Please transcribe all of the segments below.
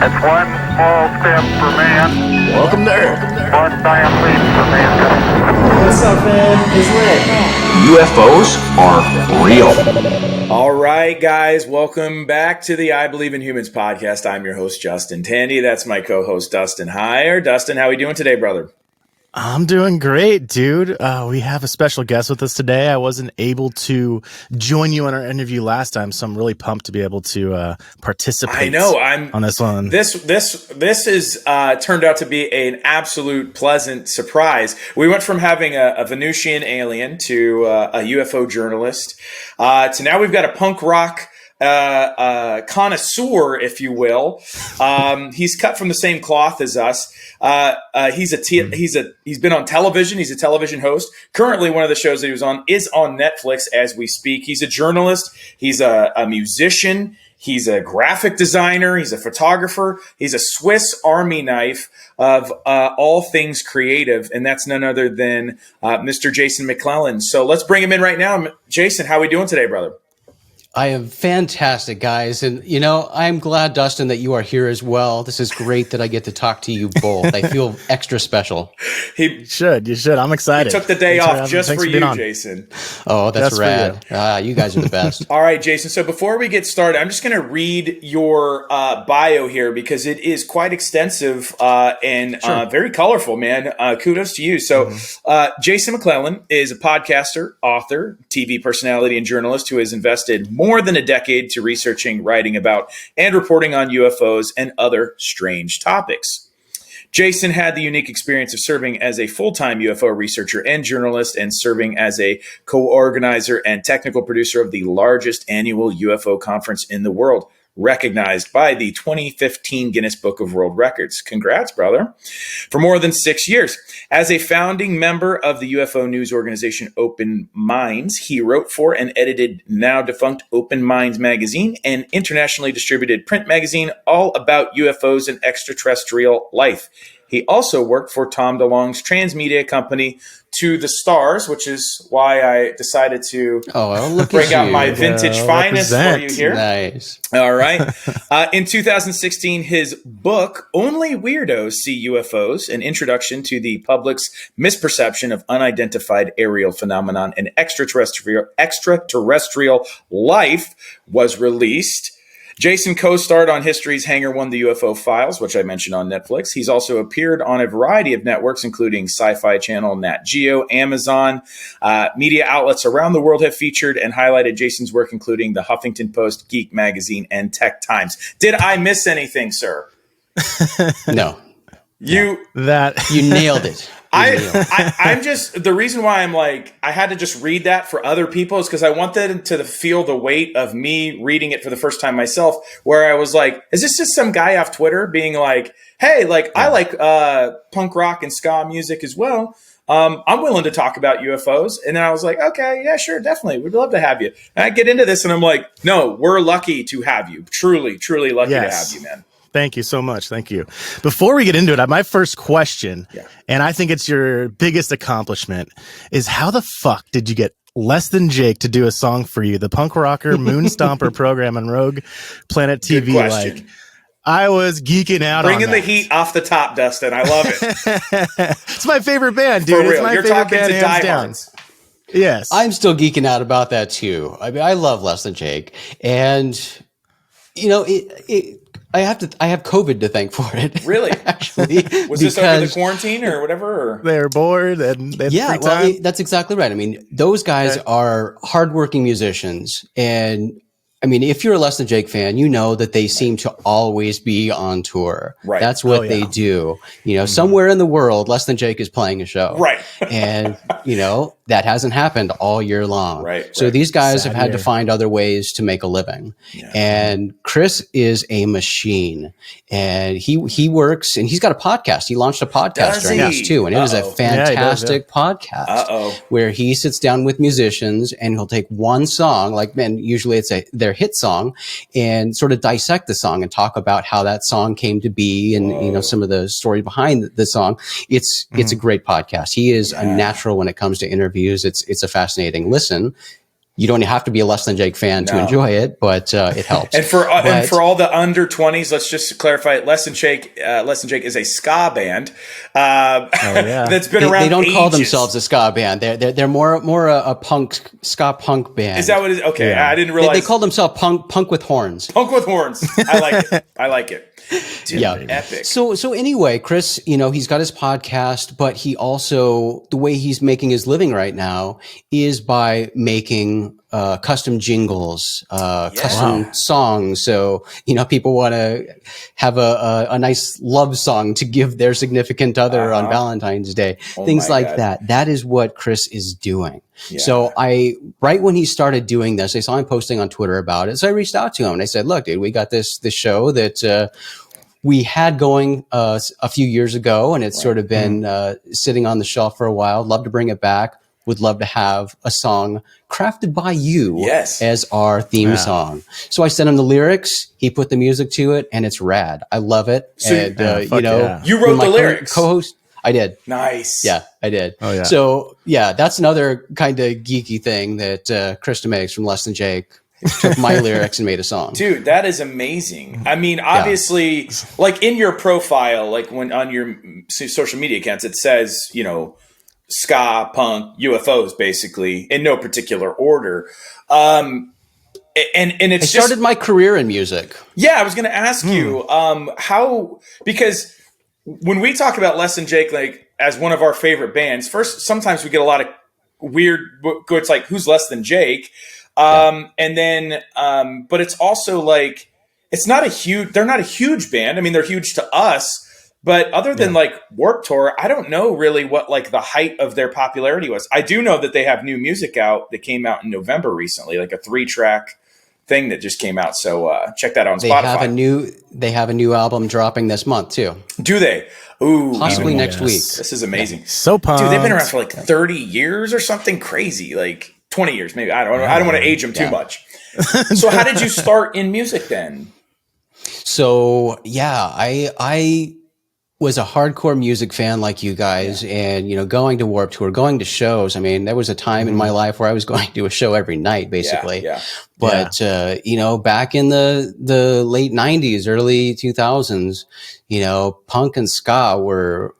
It's one small step for man. Welcome to Earth. One giant leap for mankind. What's up, man? It's lit. UFOs are real. All right, guys, welcome back to the I Believe in Humans podcast. I'm your host, Justin Tandy. That's my co-host, Dustin Heyer. Dustin, how are we doing today, brother? I'm doing great, dude. We have a special guest with us today. I wasn't able to join you on our interview last time, so I'm really pumped to be able to participate. I know. On this one. This is turned out to be an absolute pleasant surprise. We went from having a Venusian alien to a UFO journalist to now we've got a punk rock connoisseur, if you will. He's cut from the same cloth as us. He's been on television. He's a television host. Currently, one of the shows that he was on is on Netflix as we speak. He's a journalist. He's a musician. He's a graphic designer. He's a photographer. He's a Swiss Army knife of all things creative, and that's none other than Mr. Jason McClellan. So let's bring him in right now. Jason, how are we doing today, brother? I am fantastic, guys. And, you know, I'm glad, Dustin, that you are here as well. This is great that I get to talk to you both. I feel extra special. You should. I'm excited. He took the day off just for you, Jason. Oh, that's rad. You guys are the best. All right, Jason. So before we get started, I'm just going to read your bio here because it is quite extensive and very colorful, man. Kudos to you. So Jason McClellan is a podcaster, author, TV personality, and journalist who has invested more than a decade to researching, writing about, and reporting on UFOs and other strange topics. Jason had the unique experience of serving as a full-time UFO researcher and journalist and serving as a co-organizer and technical producer of the largest annual UFO conference in the world, recognized by the 2015 Guinness Book of World Records. Congrats, brother. For more than 6 years. As a founding member of the UFO news organization Open Minds, he wrote for and edited now defunct Open Minds magazine, an internationally distributed print magazine all about UFOs and extraterrestrial life. He also worked for Tom DeLonge's transmedia company, To the Stars, which is why I decided to bring out my vintage finest for you here. Nice. All right. In 2016, his book, Only Weirdos See UFOs, An Introduction to the Public's Misperception of Unidentified Aerial Phenomenon and Extraterrestrial Life, was released. Jason co-starred on History's Hangar 1, The UFO Files, which I mentioned on Netflix. He's also appeared on a variety of networks, including Sci-Fi Channel, Nat Geo, Amazon. Media outlets around the world have featured and highlighted Jason's work, including the Huffington Post, Geek Magazine, and Tech Times. Did I miss anything, sir? No. You nailed it. I'm just, the reason why I'm like, I had to just read that for other people is because I want them to feel the weight of me reading it for the first time myself, where I was like, is this just some guy off Twitter being like, hey, I like punk rock and ska music as well. I'm willing to talk about UFOs. And then I was like, okay, yeah, sure, definitely. We'd love to have you. And I get into this and I'm like, no, we're lucky to have you. Truly, truly lucky to have you, man. Thank you so much. Thank you. Before we get into it, my first question, and I think it's your biggest accomplishment, is how the fuck did you get Less Than Jake to do a song for you? The punk rocker Moon Stomper program on Rogue Planet TV. Like, I was geeking out on Bringing the heat off the top, Dustin. I love it. It's my favorite band, dude. For real. It's my You're favorite talking band, to hands down. diehards. Yes. I'm still geeking out about that too. I mean, I love Less Than Jake, and you know, I have COVID to thank for it. Really? Actually, was this over the quarantine or whatever? Or? They were bored and they had free time. That's exactly right. I mean, those guys are hardworking musicians, and I mean, if you're a Less Than Jake fan, you know that they seem to always be on tour. Right. That's what they do. You know, somewhere in the world, Less Than Jake is playing a show. Right. And, you know, that hasn't happened all year long. Right. So these guys have had to find other ways to make a living. Yeah. And Chris is a machine. And he works, and he's got a podcast. He launched a podcast during this too. And it is a fantastic podcast where he sits down with musicians and he'll take one song, like, man, usually it's their hit song, and sort of dissect the song and talk about how that song came to be and, you know, some of the story behind the song. It's a great podcast. He is a natural when it comes to interviews. It's a fascinating listen. You don't have to be a Less Than Jake fan to enjoy it, but it helps. And for all the under 20s, let's just clarify: Less Than Jake is a ska band that's been around. They don't ages. call themselves a ska band. They're more a punk ska punk band. Is that what it is? Okay, I didn't realize they call themselves punk with horns. Punk with horns. I like it. I like it. Dude, yeah, epic. So anyway, Chris, he's got his podcast, but he also, the way he's making his living right now is by making custom jingles, custom songs. So, people want to have a nice love song to give their significant other on Valentine's Day, things like that. That is what Chris is doing. Yeah. So right when he started doing this, I saw him posting on Twitter about it. So I reached out to him and I said, look, dude, we got this show that, we had going a few years ago, and it's sort of been sitting on the shelf for a while. Love to bring it back. Would love to have a song crafted by you as our theme song. So I sent him the lyrics. He put the music to it, and it's rad. I love it. So, you wrote the lyrics. Co-host. I did. Nice. Yeah, I did. Oh, yeah. So that's another kind of geeky thing that Krista makes from Less Than Jake. Took my lyrics and made a song. Dude, that is amazing. I mean, obviously, like in your profile, like when on your social media accounts, it says, ska, punk, UFOs, basically, in no particular order. And it's I started my career in music. Yeah, I was going to ask you how, because when we talk about Less Than Jake, like as one of our favorite bands, first, sometimes we get a lot of weird, it's like, who's Less Than Jake? And then, but it's also like, they're not a huge band. I mean, they're huge to us, but other than like Warped Tour, I don't know really what like the height of their popularity was. I do know that they have new music out that came out in November recently, like a 3-track thing that just came out. So, check that out on Spotify. They have a new album dropping this month too. Do they? Ooh, possibly next week. This is amazing. So pumped. Dude, they've been around for like 30 years or something crazy. Like 20 years, maybe. I don't want to age them too much. So how did you start in music then? So, I was a hardcore music fan like you guys and, going to Warped Tour, going to shows. I mean, there was a time in my life where I was going to a show every night, basically. But, back in the late 90s, early 2000s, punk and ska were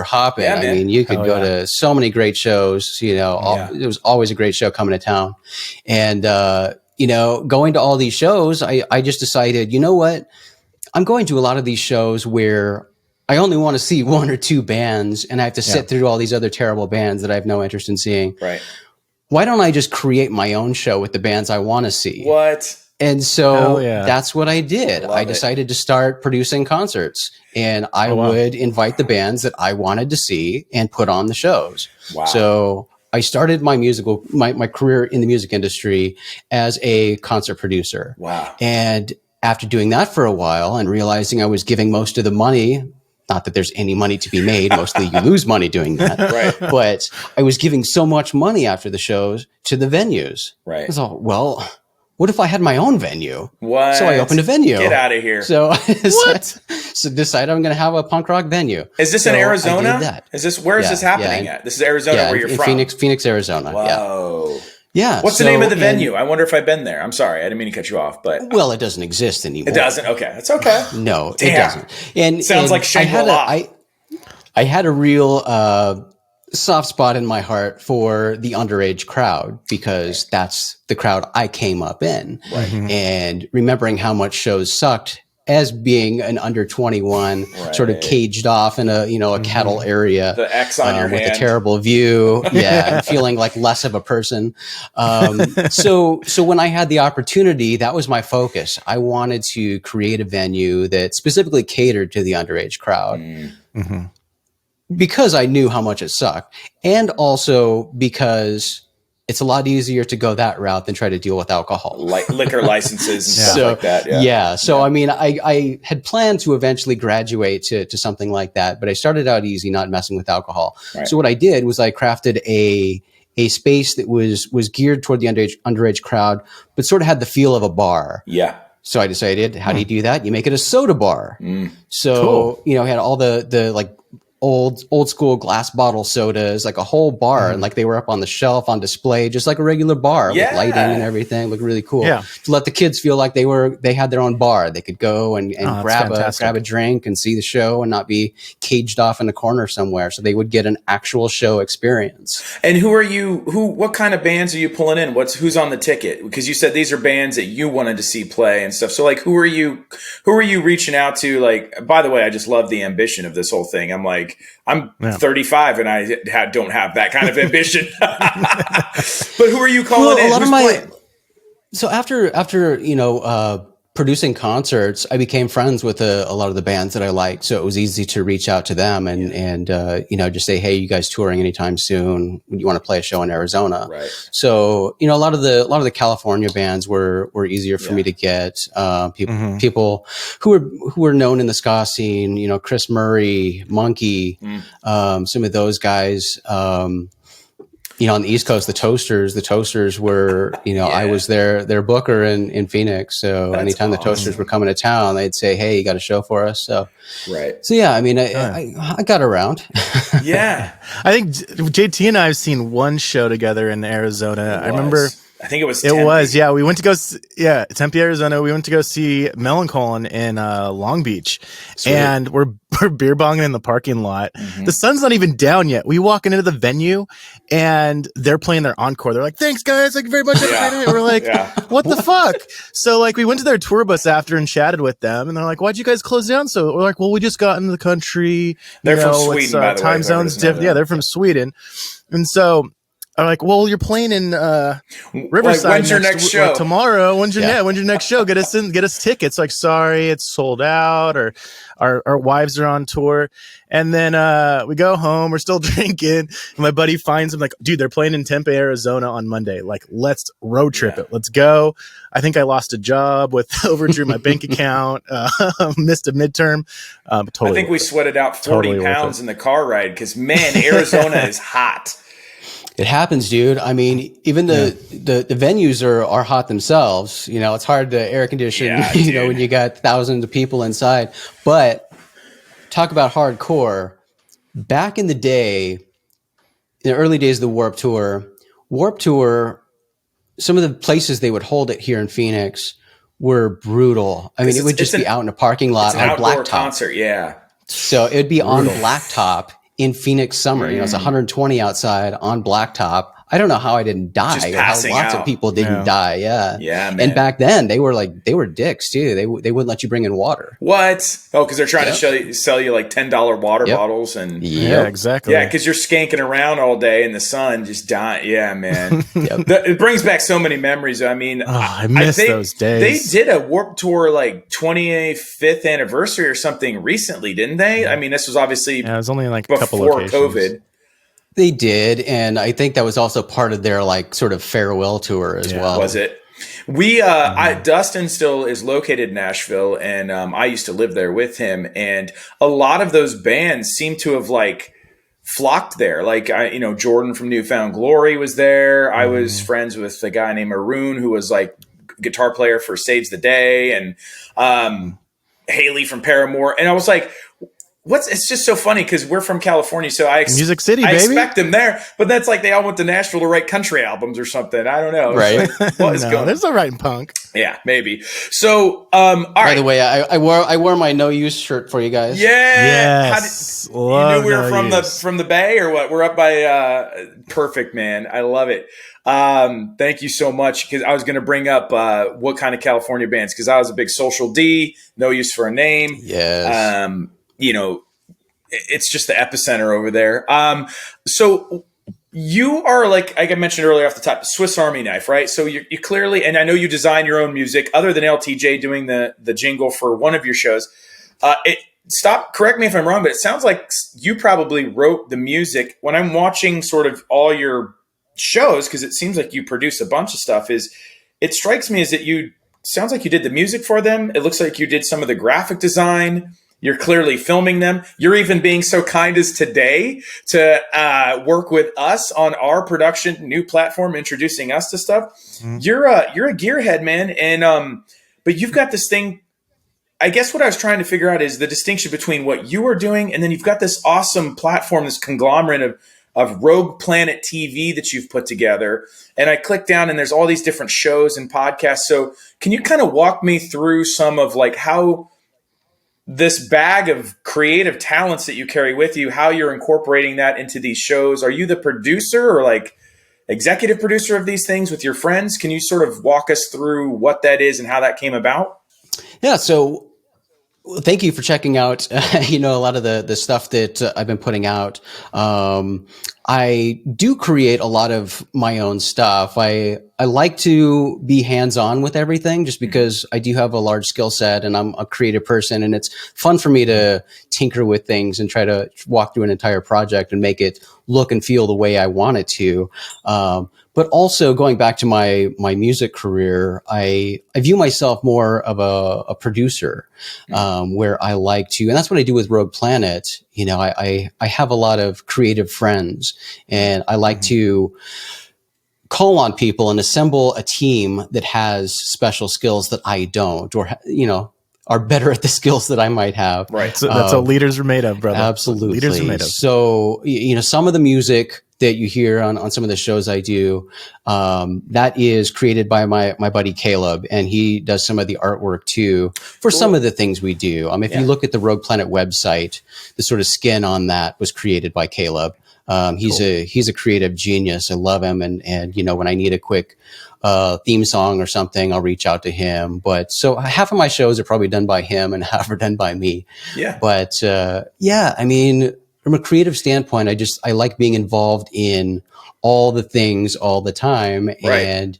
hopping. I mean, you could go to so many great shows, there was always a great show coming to town. And, going to all these shows, I just decided, you know what? I'm going to a lot of these shows where I only want to see one or two bands and I have to sit through all these other terrible bands that I have no interest in seeing. Right. Why don't I just create my own show with the bands I want to see? What? And so that's what I did. I decided to start producing concerts and I would invite the bands that I wanted to see and put on the shows. Wow. So I started my career in the music industry as a concert producer. Wow. And after doing that for a while and realizing I was giving most of the money, not that there's any money to be made, mostly you lose money doing that. Right. But I was giving so much money after the shows to the venues. Right. I thought, well, what if I had my own venue? What? So I opened a venue. Get out of here. So so decided I'm going to have a punk rock venue. Is this in Arizona? Where is this happening at? This is Arizona where you're from? Phoenix, Arizona. Whoa. Yeah. What's the name of the venue? I wonder if I've been there. I'm sorry. I didn't mean to cut you off, but. Well, it doesn't exist anymore. It doesn't? Okay. It's okay. No, it doesn't. And sounds like Shangri-La. I had a real soft spot in my heart for the underage crowd because that's the crowd I came up in. Right. And remembering how much shows sucked as being an under 21 sort of caged off in a cattle area. The X on your with hand. a terrible view. Yeah. And feeling like less of a person. So when I had the opportunity, that was my focus. I wanted to create a venue that specifically catered to the underage crowd. Mm-hmm. Because I knew how much it sucked. And also because it's a lot easier to go that route than try to deal with alcohol. Like liquor licenses and stuff like that. So, I mean, I had planned to eventually graduate to something like that, but I started out easy, not messing with alcohol. Right. So what I did was I crafted a space that was geared toward the underage crowd, but sort of had the feel of a bar. Yeah. So I decided, how do you do that? You make it a soda bar. So, I had all the like old school glass bottle sodas, like a whole bar, and like they were up on the shelf on display, just like a regular bar with lighting and everything. Looked really cool. Yeah. To let the kids feel like they had their own bar. They could go and grab a drink and see the show and not be caged off in a corner somewhere. So they would get an actual show experience. And what kind of bands are you pulling in? Who's on the ticket? Because you said these are bands that you wanted to see play and stuff. So like, who are you reaching out to? Like, by the way, I just love the ambition of this whole thing. I'm 35 and I don't have that kind of ambition. But who are you calling in? So after producing concerts, I became friends with a lot of the bands that I liked. So it was easy to reach out to them and just say, hey, you guys touring anytime soon? You want to play a show in Arizona? Right. So, a lot of the California bands were easier for me to get. People who were known in the ska scene, Chris Murray, Monkey, some of those guys, on the East Coast, the Toasters were, I was their booker in Phoenix. So anytime the Toasters were coming to town, they'd say, hey, you got a show for us? So, So yeah, I got around. Yeah. I think JT and I have seen one show together in Arizona. I remember. I think it was Tempe. It was, yeah. We went to go, Tempe, Arizona. We went to go see McClellan in Long Beach. Sweet. And we're beer bonging in the parking lot. Mm-hmm. The sun's not even down yet. We walk into the venue and they're playing their encore. They're like, thanks guys, thank you very much. We're like, what the fuck? So like we went to their tour bus after and chatted with them and they're like, why'd you guys close down? So we're like, well, we just got into the country. They're from Sweden, by the way. Time zones different. Yeah, they're from Sweden. And so I'm like, well, you're playing in Riverside. Like, when's your next show? Tomorrow. When's your next show? Get us tickets. Like, sorry, it's sold out, or our wives are on tour. And then we go home. We're still drinking. And my buddy finds him like, dude, they're playing in Tempe, Arizona on Monday. Like, let's road trip it. Let's go. I think I lost a job overdrew my bank account, missed a midterm. Totally. I think we sweated out 40 pounds in the car ride because, man, Arizona is hot. It happens, dude. I mean, even the venues are hot themselves. It's hard to air condition, when you got thousands of people inside. But talk about hardcore. Back in the day, in the early days of the Warped Tour, some of the places they would hold it here in Phoenix were brutal. I mean, it would just be out in a parking lot on blacktop. Concert, yeah. So it would be on blacktop. In Phoenix summer, it's 120 outside on blacktop. I don't know how I didn't die. Just or how lots of people didn't die. Yeah, man. And back then they were dicks too. They wouldn't let you bring in water. What? Oh, because they're trying to sell you like $10 water bottles and yeah, exactly. Yeah, because you're skanking around all day in the sun, just dying. Yeah, man. It brings back so many memories. I mean, I miss those days. They did a Warped Tour like 25th anniversary or something recently, didn't they? I mean, this was obviously it was only like a couple before locations. COVID. They did, and I think that was also part of their like sort of farewell tour as well. Was it? We Dustin still is located in Nashville, and I used to live there with him, and a lot of those bands seem to have like flocked there. Like Jordan from Newfound Glory was there. I was friends with a guy named Maroon who was like guitar player for Saves the Day, and Haley from Paramore, and I was like, it's just so funny because we're from California, so Music City, baby. I expect them there, but that's like they all went to Nashville to write country albums or something. I don't know, right? Like, what is going? There's no writing punk. Yeah, maybe. So, all right. By the way, I wore my No Use shirt for you guys. Yeah, yes. You knew we were from the Bay or what? We're up by perfect, man. I love it. Thank you so much because I was going to bring up what kind of California bands because I was a big Social D, No Use for a Name. Yes. It's just the epicenter over there. So you are like I mentioned earlier off the top, Swiss Army knife, right? So you clearly, and I know you design your own music other than LTJ doing the jingle for one of your shows. Correct me if I'm wrong, but it sounds like you probably wrote the music. When I'm watching sort of all your shows, because it seems like you produce a bunch of stuff, it strikes me as that sounds like you did the music for them. It looks like you did some of the graphic design. You're clearly filming them. You're even being so kind as today to work with us on our production new platform, introducing us to stuff. Mm-hmm. You're a gearhead, man, and but you've got this thing I guess what I was trying to figure out is the distinction between what you are doing, and then you've got this awesome platform, this conglomerate of Rogue Planet TV that you've put together. And I click down and there's all these different shows and podcasts. So can you kind of walk me through some of like how this bag of creative talents that you carry with you, how you're incorporating that into these shows? Are you the producer or like executive producer of these things with your friends? Can you sort of walk us through what that is and how that came about? Yeah. So thank you for checking out, a lot of the stuff that I've been putting out. I do create a lot of my own stuff. I like to be hands-on with everything just because I do have a large skill set and I'm a creative person, and it's fun for me to tinker with things and try to walk through an entire project and make it look and feel the way I want it to. But also going back to my music career, I view myself more of a producer, where I like to, and that's what I do with Rogue Planet. I have a lot of creative friends, and I like to call on people and assemble a team that has special skills that I don't, or, are better at the skills that I might have. Right. So that's what leaders are made of, brother. Absolutely. Leaders are made of. So, some of the music that you hear on some of the shows I do, that is created by my buddy Caleb, and he does some of the artwork too for some of the things we do. If you look at the Rogue Planet website, the sort of skin on that was created by Caleb. He's a creative genius. I love him. And when I need a quick theme song or something, I'll reach out to him. But so half of my shows are probably done by him and half are done by me. Yeah. But from a creative standpoint, I like being involved in all the things all the time. Right. And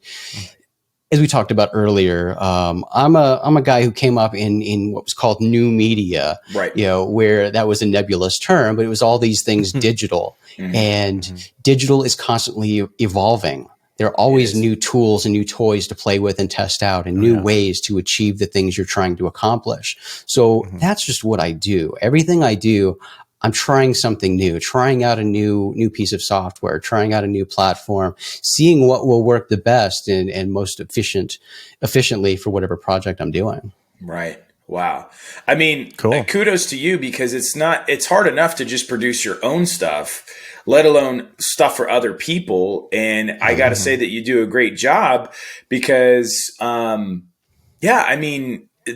as we talked about earlier, I'm a guy who came up in what was called new media, right? Where that was a nebulous term, but it was all these things digital, and digital is constantly evolving. There are always new tools and new toys to play with and test out, and new ways to achieve the things you're trying to accomplish. So that's just what I do. Everything I do, I'm trying something new, trying out a new piece of software, trying out a new platform, seeing what will work the best and most efficiently for whatever project I'm doing. Right. Wow. Cool. Kudos to you, because it's hard enough to just produce your own stuff, let alone stuff for other people. And I got to say that you do a great job because,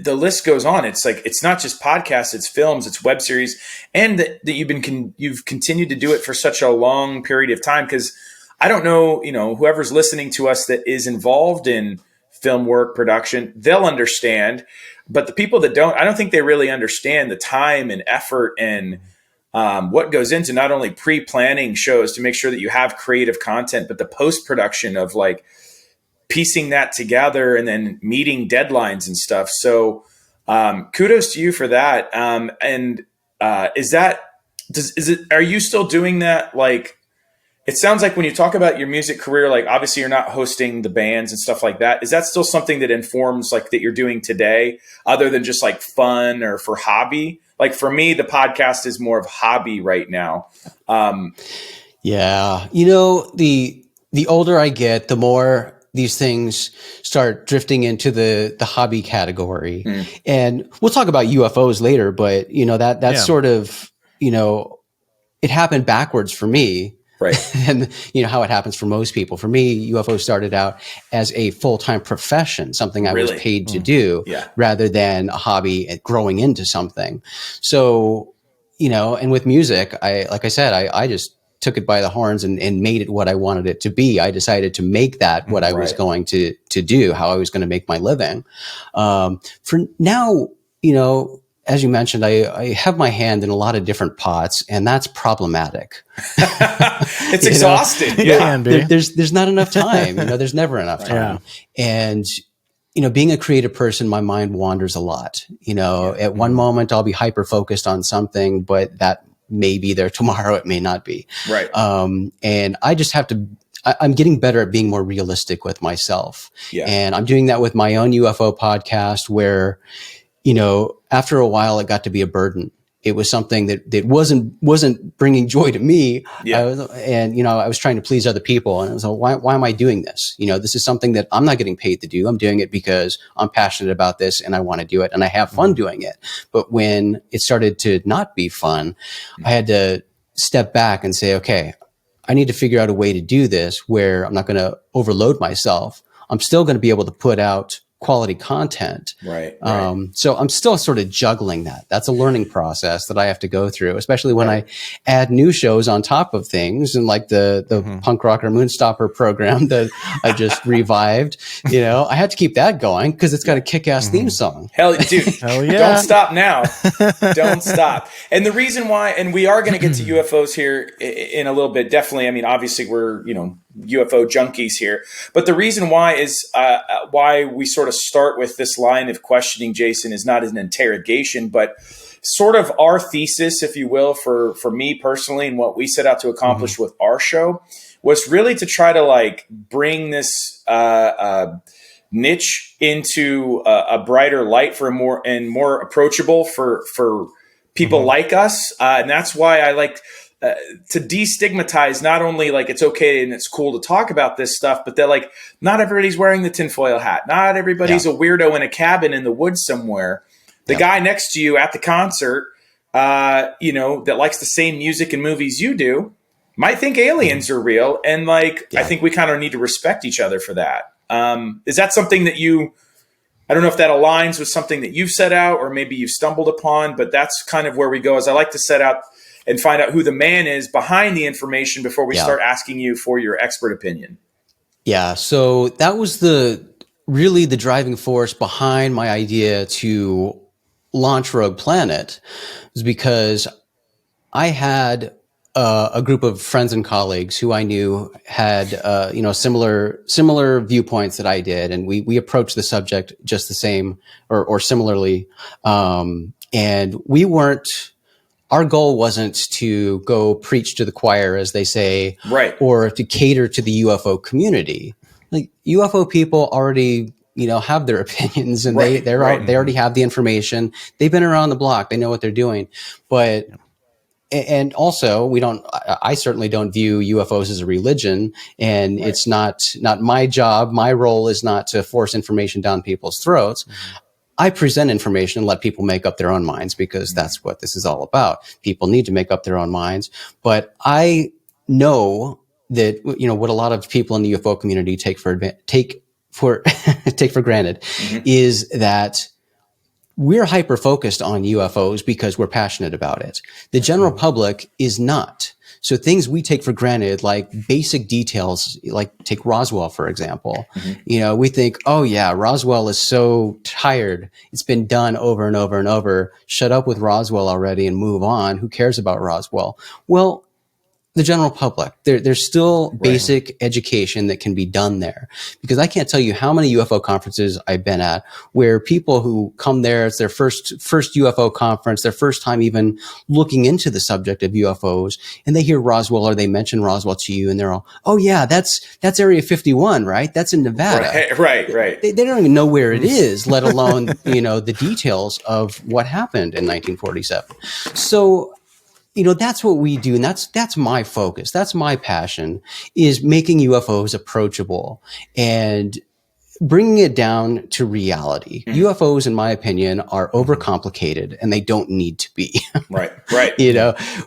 the list goes on. It's like, it's not just podcasts, it's films, it's web series, and that you've continued to do it for such a long period of time. Cause I don't know, whoever's listening to us that is involved in film work production, they'll understand, but the people that don't, I don't think they really understand the time and effort and what goes into not only pre-planning shows to make sure that you have creative content, but the post-production of like piecing that together and then meeting deadlines and stuff. So kudos to you for that. Are you still doing that? Like, it sounds like when you talk about your music career, like obviously you're not hosting the bands and stuff like that. Is that still something that informs like that you're doing today, other than just like fun or for hobby? Like for me, the podcast is more of hobby right now. Yeah. The older I get, the more these things start drifting into the hobby category. And we'll talk about UFOs later, but that's sort of, it happened backwards for me. Right. And how it happens for most people. For me, UFO started out as a full-time profession, something I was paid to do rather than a hobby growing into something. So, and with music, like I said, I just took it by the horns and made it what I wanted it to be. I decided to make that what I was going to do, how I was going to make my living. For now, as you mentioned, I have my hand in a lot of different pots, and that's problematic. It's exhausting. There's not enough time. There's never enough time. And being a creative person, my mind wanders a lot. At one moment I'll be hyper focused on something, but that may be there tomorrow. It may not be. Right. And I just have to. I'm getting better at being more realistic with myself. Yeah. And I'm doing that with my own UFO podcast, where after a while, it got to be a burden. it was something that wasn't bringing joy to me. Yeah. I was trying to please other people, and I was like, why am I doing this? This is something that I'm not getting paid to do. I'm doing it because I'm passionate about this and I want to do it and I have fun doing it. But when it started to not be fun, I had to step back and say, okay, I need to figure out a way to do this where I'm not going to overload myself. I'm still going to be able to put out quality content. Right. So I'm still sort of juggling that. That's a learning process that I have to go through, especially when I add new shows on top of things, and like the Punk Rocker Moonstopper program that I just revived. I had to keep that going because it's got a kick-ass theme song. Hell, dude. Hell yeah. Don't stop now. Don't stop. And the reason why, and we are going to get to UFOs here in a little bit. Definitely. I mean, obviously we're, UFO junkies here, but the reason why is why we sort of start with this line of questioning, Jason, is not an interrogation, but sort of our thesis, if you will, for me personally, and what we set out to accomplish with our show was really to try to like bring this niche into a brighter light for more approachable for people like us, and that's why I like. To destigmatize not only like it's okay and it's cool to talk about this stuff, but that like not everybody's wearing the tinfoil hat. Not everybody's a weirdo in a cabin in the woods somewhere. The guy next to you at the concert, that likes the same music and movies you do, might think aliens are real. And I think we kind of need to respect each other for that. Is that something that I don't know if that aligns with something that you've set out or maybe you've stumbled upon, but that's kind of where we go. As I like to set out and find out who the man is behind the information before we start asking you for your expert opinion. Yeah. So that was really the driving force behind my idea to launch Rogue Planet, was because I had a group of friends and colleagues who I knew had, similar viewpoints that I did. And we approached the subject just the same or similarly. And our goal wasn't to go preach to the choir, as they say, right, or to cater to the UFO community. Like UFO people already, have their opinions, and they already have the information. They've been around the block. They know what they're doing. But and also, I certainly don't view UFOs as a religion, and it's not my job. My role is not to force information down people's throats. I present information and let people make up their own minds, because that's what this is all about. People need to make up their own minds. But I know that, what a lot of people in the UFO community take for granted is that we're hyper focused on UFOs because we're passionate about it. The general public is not. So things we take for granted, like basic details, like take Roswell, for example. We think, oh yeah, Roswell is so tired. It's been done over and over and over. Shut up with Roswell already and move on. Who cares about Roswell? Well, the general public, there's still basic education that can be done there, because I can't tell you how many UFO conferences I've been at where people who come there, it's their first UFO conference, their first time even looking into the subject of UFOs, and they hear Roswell or they mention Roswell to you, and they're all, oh yeah, that's Area 51, right? That's in Nevada. Right. They don't even know where it is, let alone, the details of what happened in 1947. So, that's what we do. And that's my focus. That's my passion, is making UFOs approachable and bringing it down to reality. UFOs, in my opinion, are overcomplicated, and they don't need to be. Right.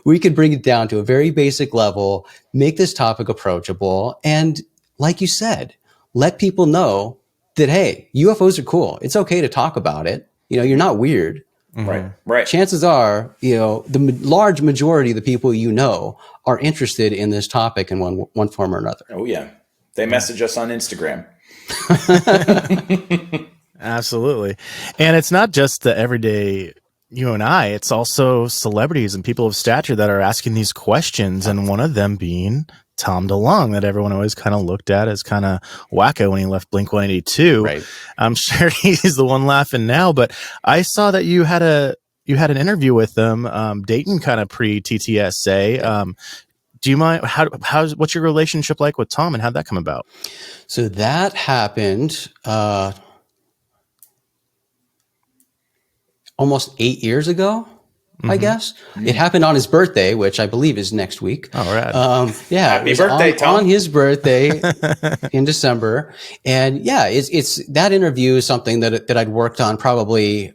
We could bring it down to a very basic level, make this topic approachable. And like you said, let people know that, hey, UFOs are cool. It's okay to talk about it. You're not weird. Right. Chances are, the large majority of the people are interested in this topic in one form or another. Oh yeah, they message us on Instagram. Absolutely, and it's not just the everyday you and I. It's also celebrities and people of stature that are asking these questions, and one of them being Tom DeLonge, that everyone always kind of looked at as kind of wacko when he left Blink-182. Right. I'm sure he's the one laughing now, but I saw that you had an interview with them, Dayton kind of pre-TTSA. Do you mind, what's your relationship like with Tom, and how'd that come about? So that happened almost 8 years ago. I guess. It happened on his birthday, which I believe is next week. Oh, rad. Happy birthday, Tom. On his birthday in December. And yeah, it's that interview is something that I'd worked on probably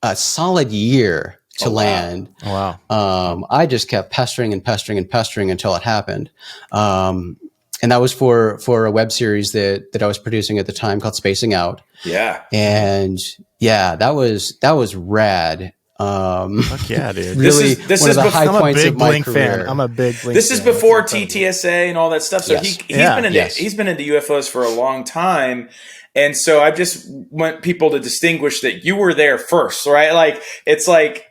a solid year to land. Oh, wow. I just kept pestering until it happened. And that was for a web series that I was producing at the time called Spacing Out. Yeah. And yeah, that was rad. Fuck yeah, dude. Really, this one is of the before, high I'm a points big of my Blink career. fan. I'm a big Blink This fan. is before That's incredible. TTSA and all that stuff. So Yes. he's been into UFOs for a long time. And so I just want people to distinguish that you were there first, right? Like, it's like,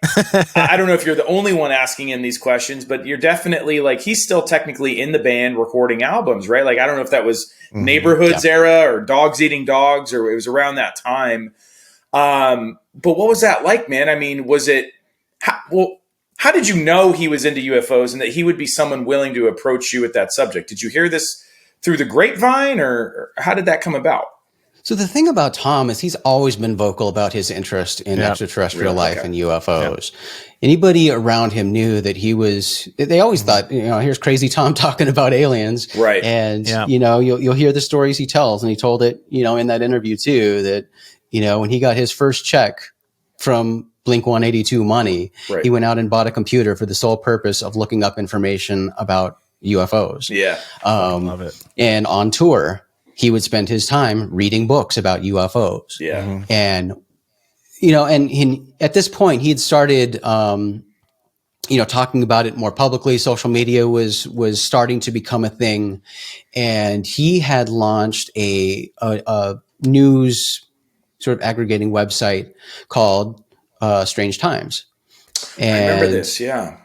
I don't know if you're the only one asking him these questions, but you're definitely like, he's still technically in the band recording albums, right? Like, I don't know if that was Neighborhoods era or Dogs Eating Dogs, or it was around that time. But what was that like, man? I mean, was it, how did you know he was into UFOs and that he would be someone willing to approach you with that subject? Did you hear this through the grapevine, or how did that come about? So the thing about Tom is he's always been vocal about his interest in extraterrestrial life and UFOs. Anybody around him knew that he was, they always thought, here's crazy Tom talking about aliens. Right. And, you'll hear the stories he tells. And he told it, in that interview too, that, when he got his first check from Blink 182 money, he went out and bought a computer for the sole purpose of looking up information about UFOs. Yeah. Love it. And on tour, he would spend his time reading books about UFOs. Yeah. And, at this point he had started, talking about it more publicly. Social media was starting to become a thing. And he had launched a news sort of aggregating website called, Strange Times. And I remember this. Yeah.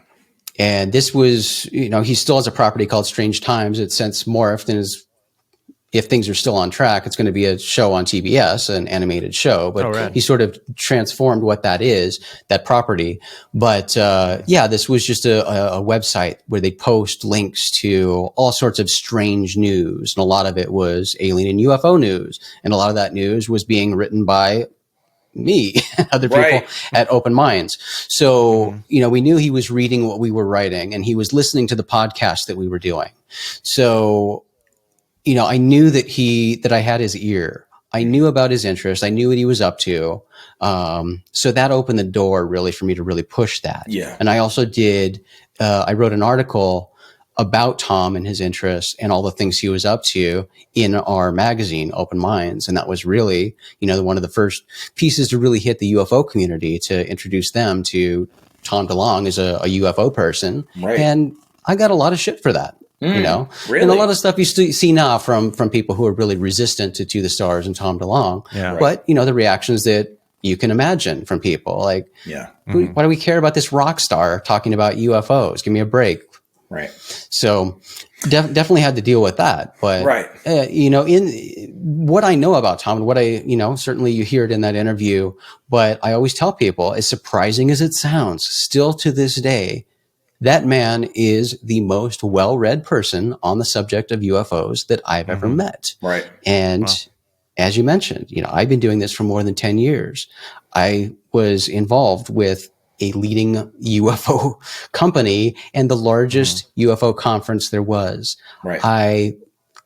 And this was, he still has a property called Strange Times. It's since morphed and is, if things are still on track, it's going to be a show on TBS, an animated show. But he sort of transformed what that is, that property. But this was just a website where they post links to all sorts of strange news. And a lot of it was alien and UFO news. And a lot of that news was being written by me, other people at Open Minds. So, we knew he was reading what we were writing and he was listening to the podcast that we were doing. So, I knew that I had his ear. I knew about his interest. I knew what he was up to. So that opened the door really for me to really push that. Yeah. And I also I wrote an article about Tom and his interests and all the things he was up to in our magazine, Open Minds. And that was really, one of the first pieces to really hit the UFO community, to introduce them to Tom DeLonge as a UFO person. Right. And I got a lot of shit for that. Really? And a lot of stuff you see now from people who are really resistant to the stars and Tom DeLonge. Yeah. But, the reactions that you can imagine from people like, why do we care about this rock star talking about UFOs? Give me a break. Right. So definitely had to deal with that. But, in what I know about Tom and what certainly you hear it in that interview, but I always tell people, as surprising as it sounds, still to this day, that man is the most well-read person on the subject of UFOs that I've ever met. Right. And as you mentioned, I've been doing this for more than 10 years. I was involved with a leading UFO company and the largest UFO conference there was. Right. I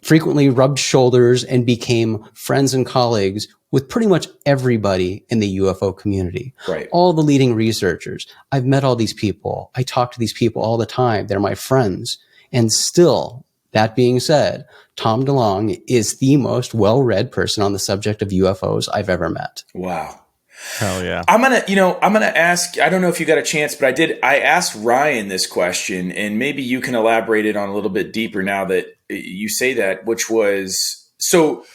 frequently rubbed shoulders and became friends and colleagues with pretty much everybody in the UFO community. Right. All the leading researchers. I've met all these people. I talk to these people all the time. They're my friends. And still, that being said, Tom DeLonge is the most well-read person on the subject of UFOs I've ever met. Wow. Hell yeah. I'm going to ask, I don't know if you got a chance, but I asked Ryan this question, and maybe you can elaborate it on a little bit deeper now that you say that, which was, so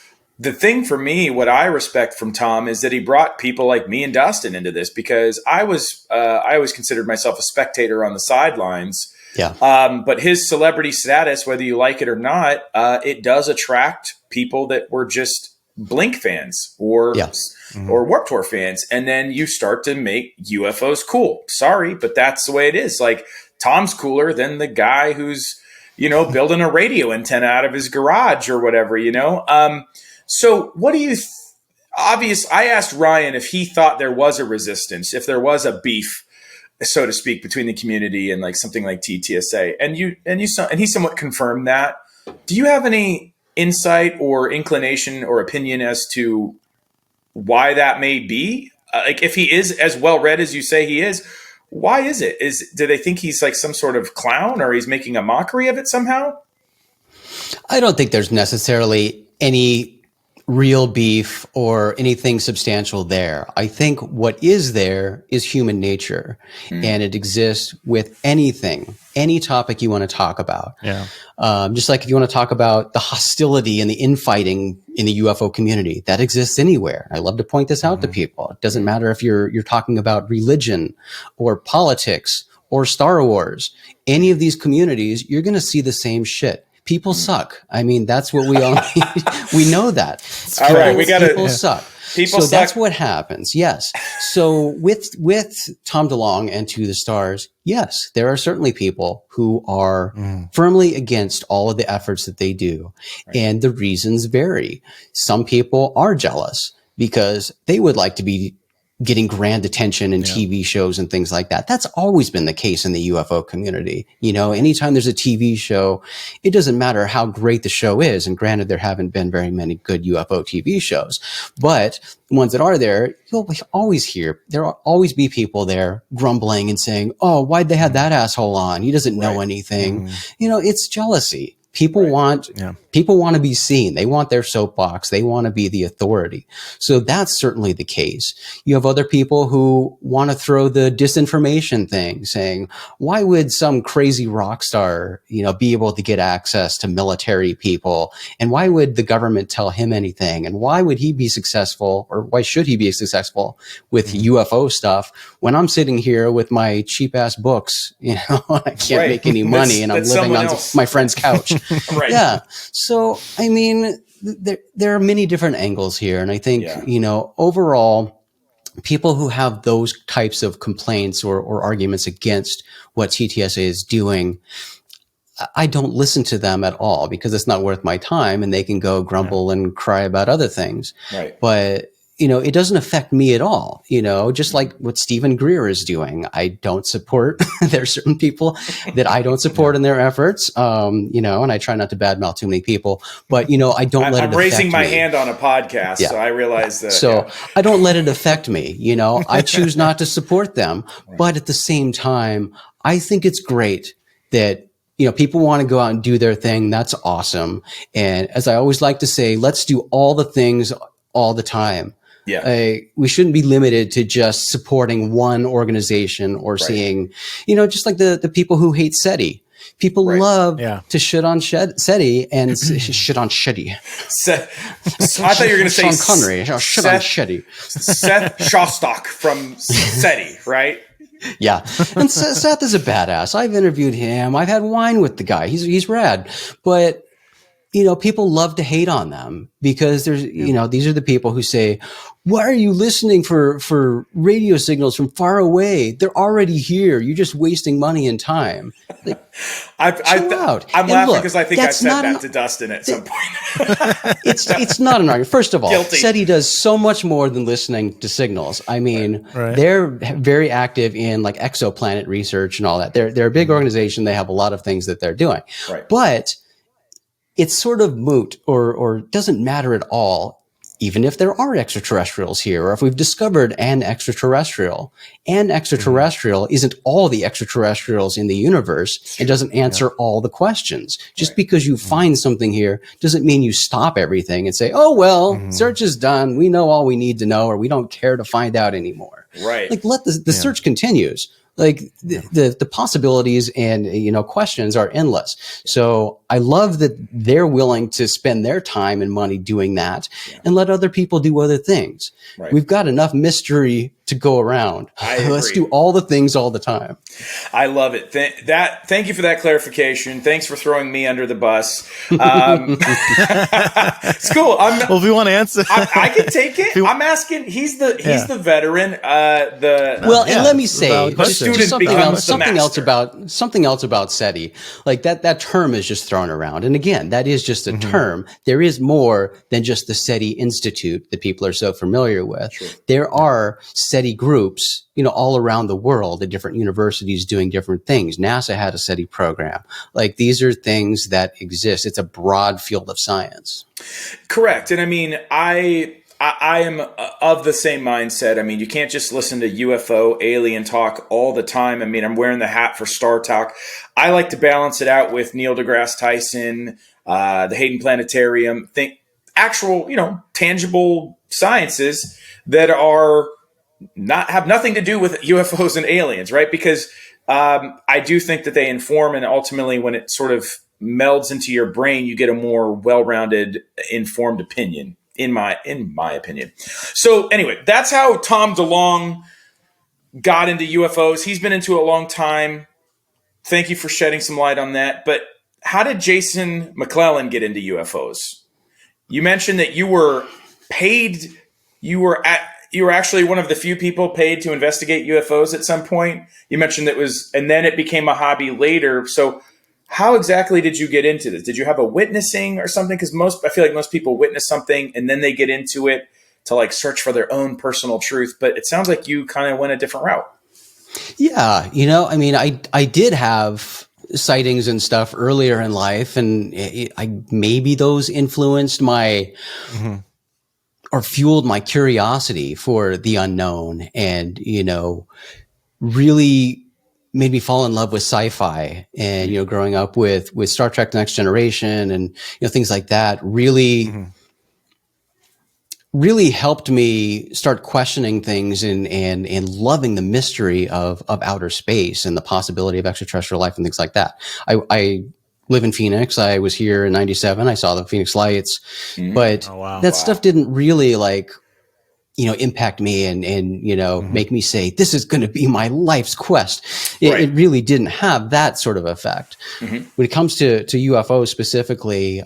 the thing for me, what I respect from Tom is that he brought people like me and Dustin into this, because I always considered myself a spectator on the sidelines. Yeah. But his celebrity status, whether you like it or not, it does attract people that were just Blink fans or Warped Tour fans. And then you start to make UFOs cool. Sorry, but that's the way it is. Like, Tom's cooler than the guy who's, building a radio antenna out of his garage or whatever, So what do you I asked Ryan if he thought there was a resistance, if there was a beef so to speak, between the community and like something like TTSA. And he somewhat confirmed that. Do you have any insight or inclination or opinion as to why that may be? Like, if he is as well read as you say he is, why is it? Do they think he's like some sort of clown, or he's making a mockery of it somehow? I don't think there's necessarily any real beef or anything substantial there. I think what is there is human nature, and it exists with anything, any topic you want to talk about. Yeah. Just like if you want to talk about the hostility and the infighting in the UFO community, that exists anywhere. I love to point this out to people. It doesn't matter if you're talking about religion or politics or Star Wars. Any of these communities, you're going to see the same shit. People suck. I mean, that's what we all we know that. All right, we got people suck. People suck. That's what happens. Yes. So with Tom DeLonge and To the Stars, yes, there are certainly people who are firmly against all of the efforts that they do, and the reasons vary. Some people are jealous because they would like to be getting grand attention in TV shows and things like that. That's always been the case in the UFO community. You know, anytime there's a TV show, it doesn't matter how great the show is. And granted, there haven't been very many good UFO TV shows, but the ones that are there, you'll always hear, there'll always be people there grumbling and saying, oh, why'd they have that asshole on? He doesn't know anything. You know, it's jealousy. People want to be seen. They want their soapbox. They want to be the authority. So that's certainly the case. You have other people who want to throw the disinformation thing, saying, why would some crazy rock star, be able to get access to military people? And why would the government tell him anything? And why would he be successful, or why should he be successful with UFO stuff when I'm sitting here with my cheap ass books, I can't make any money and I'm living on my friend's couch. Right. Yeah. So, I mean, there are many different angles here. And I think, overall, people who have those types of complaints or arguments against what TTSA is doing, I don't listen to them at all because it's not worth my time, and they can go grumble and cry about other things. Right. But it doesn't affect me at all, just like what Stephen Greer is doing. I don't support, there are certain people that I don't support in their efforts, and I try not to badmouth too many people, but, I don't let it affect me. I'm raising my hand on a podcast, so I realize that. So I don't let it affect me, I choose not to support them, but at the same time, I think it's great that people want to go out and do their thing. That's awesome. And as I always like to say, let's do all the things all the time. Yeah. We shouldn't be limited to just supporting one organization or seeing, just like the people who hate SETI. People love to shit on SETI and shit on SETI. I thought you were going to say Sean Connery. Shit on SETI. Seth Shostak from SETI, right? Yeah. And Seth is a badass. I've interviewed him. I've had wine with the guy. He's rad. But people love to hate on them because there's, these are the people who say, why are you listening for radio signals from far away? They're already here. You're just wasting money and time. Like, chill out. I'm laughing because I think I said that to Dustin at some point. It's not an argument. First of all, Guilty. SETI does so much more than listening to signals. I mean, they're very active in like exoplanet research and all that. They're a big organization. They have a lot of things that they're doing. Right. But it's sort of moot or doesn't matter at all, even if there are extraterrestrials here, or if we've discovered an extraterrestrial. An extraterrestrial isn't all the extraterrestrials in the universe. It doesn't answer all the questions. Just because you find something here doesn't mean you stop everything and say, oh, well, search is done. We know all we need to know, or we don't care to find out anymore. Right. Like, let the search continues. Like the possibilities and, questions are endless. So I love that they're willing to spend their time and money doing that and let other people do other things. Right. We've got enough mystery to go around. Let's do all the things all the time. I love it. Thank you for that clarification. Thanks for throwing me under the bus. It's cool. Well, if we want to answer, I can take it. I'm asking. He's the veteran. And let me say just something else about SETI. Like that term is just thrown around, and again, that is just a term. There is more than just the SETI Institute that people are so familiar with. There are SETI SETI groups, all around the world at different universities doing different things. NASA had a SETI program. Like, these are things that exist. It's a broad field of science. Correct. And I mean, I am of the same mindset. I mean, you can't just listen to UFO alien talk all the time. I mean, I'm wearing the hat for Star Talk. I like to balance it out with Neil deGrasse Tyson, the Hayden Planetarium, actual, tangible sciences that have nothing to do with UFOs and aliens, right? Because I do think that they inform, and ultimately when it sort of melds into your brain, you get a more well-rounded, informed opinion, in my opinion. So anyway, that's how Tom DeLonge got into UFOs. He's been into it a long time. Thank you for shedding some light on that. But how did Jason McClellan get into UFOs? You mentioned that you were paid. You were actually one of the few people paid to investigate UFOs at some point. You mentioned and then it became a hobby later. So how exactly did you get into this? Did you have a witnessing or something? Because I feel like most people witness something and then they get into it to like search for their own personal truth. But it sounds like you kind of went a different route. Yeah. I mean, I did have sightings and stuff earlier in life, and maybe those influenced or fueled my curiosity for the unknown, and, really made me fall in love with sci-fi. And, growing up with Star Trek: The Next Generation and, things like that really helped me start questioning things and loving the mystery of outer space and the possibility of extraterrestrial life and things like that. I live in Phoenix. I was here in 97. I saw the Phoenix Lights, but that stuff didn't really impact me and make me say, this is going to be my life's quest. It really didn't have that sort of effect. When it comes to UFOs specifically,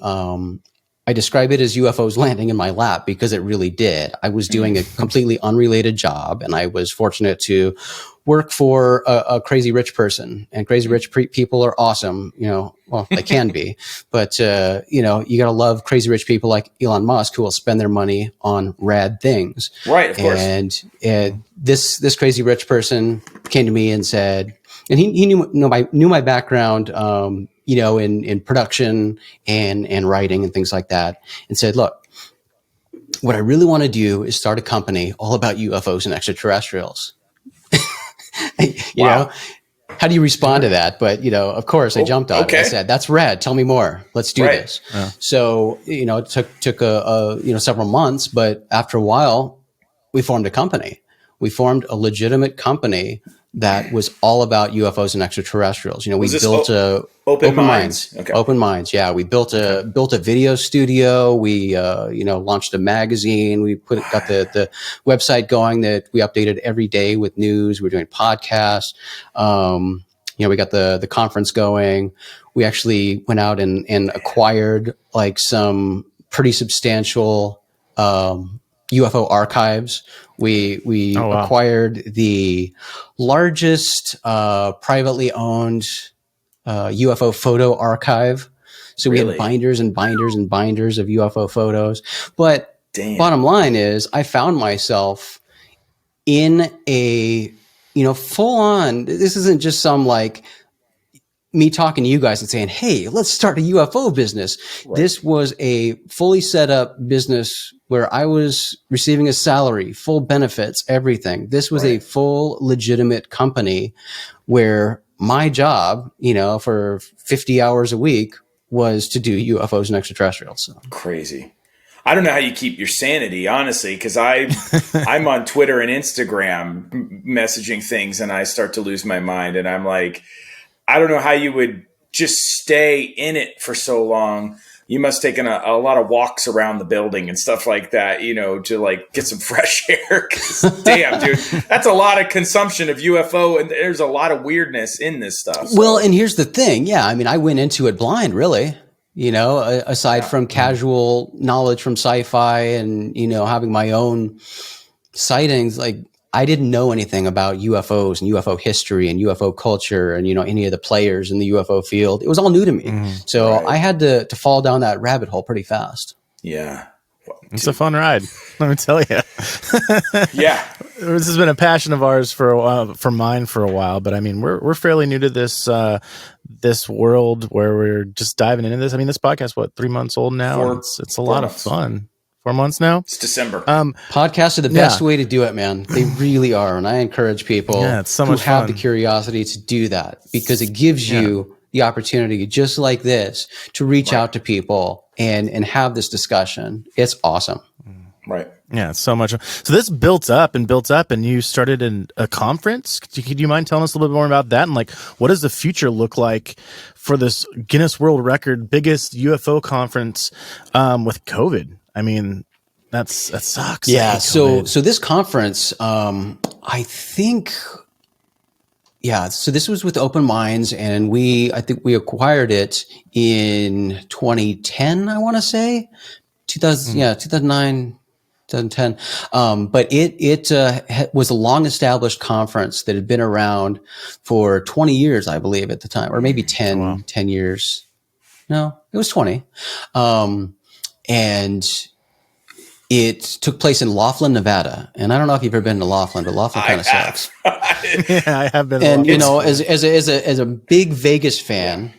I describe it as UFOs landing in my lap because it really did. I was doing a completely unrelated job, and I was fortunate to work for a crazy rich person. And crazy rich people are awesome. Well, they can be, but you got to love crazy rich people like Elon Musk, who will spend their money on rad things. Right, of course. And this crazy rich person came to me and said, and he knew my background, in production and writing and things like that, and said, look, what I really want to do is start a company all about UFOs and extraterrestrials. You know, how do you respond to that? But, of course I jumped on it. I said, that's rad. Tell me more. Let's do this. Yeah. So, it took several months, but after a while we formed a company. We formed a legitimate company that was all about UFOs and extraterrestrials. We built Open Minds. Okay. Open Minds. Yeah. We built a video studio. We, launched a magazine. We got the website going that we updated every day with news. We're doing podcasts. We got the conference going. We actually went out and acquired some pretty substantial, UFO archives. We acquired the largest privately owned UFO photo archive. So we had binders and binders and binders of UFO photos. But bottom line is, I found myself in a full on. This isn't just some me talking to you guys and saying, hey, let's start a UFO business. Right. This was a fully set up business where I was receiving a salary, full benefits, everything. This was a full legitimate company where my job, for 50 hours a week was to do UFOs and extraterrestrials. So. Crazy. I don't know how you keep your sanity, honestly, because I'm on Twitter and Instagram messaging things and I start to lose my mind. And I'm like, I don't know how you would just stay in it for so long. You must have taken a lot of walks around the building and stuff like that, to get some fresh air. Damn, dude, that's a lot of consumption of UFO, and there's a lot of weirdness in this stuff. So. Well, and here's the thing. Yeah, I mean, I went into it blind, really. Aside from casual knowledge from sci-fi and having my own sightings, I didn't know anything about UFOs and UFO history and UFO culture and, any of the players in the UFO field. It was all new to me. So I had to fall down that rabbit hole pretty fast. Yeah. It's a fun ride, let me tell you. Yeah. this has been a passion of ours for a while, for mine for a while. But I mean, we're fairly new to this this world where we're just diving into this. I mean, this podcast, what, 3 months old now? It's a lot of fun. 4 months now. It's December. Podcasts are the best way to do it, man. They really are, and I encourage people who have the curiosity to do that, because it gives you the opportunity, just like this, to reach out to people and have this discussion. It's awesome. Right. Yeah, it's so much. So this built up, and you started a conference. Could you mind telling us a little bit more about that? And like, what does the future look like for this Guinness World Record biggest UFO conference with COVID? I mean, that sucks. Yeah. So this conference, I think. Yeah, so this was with Open Minds, and I think we acquired it in 2010, I want to say. 2009, 2010. But it was a long established conference that had been around for 20 years, I believe, at the time, or maybe 10 years. No, it was 20. And it took place in Laughlin, Nevada. And I don't know if you've ever been to Laughlin, but Laughlin kind of sucks. Yeah, I have been. And as a big Vegas fan,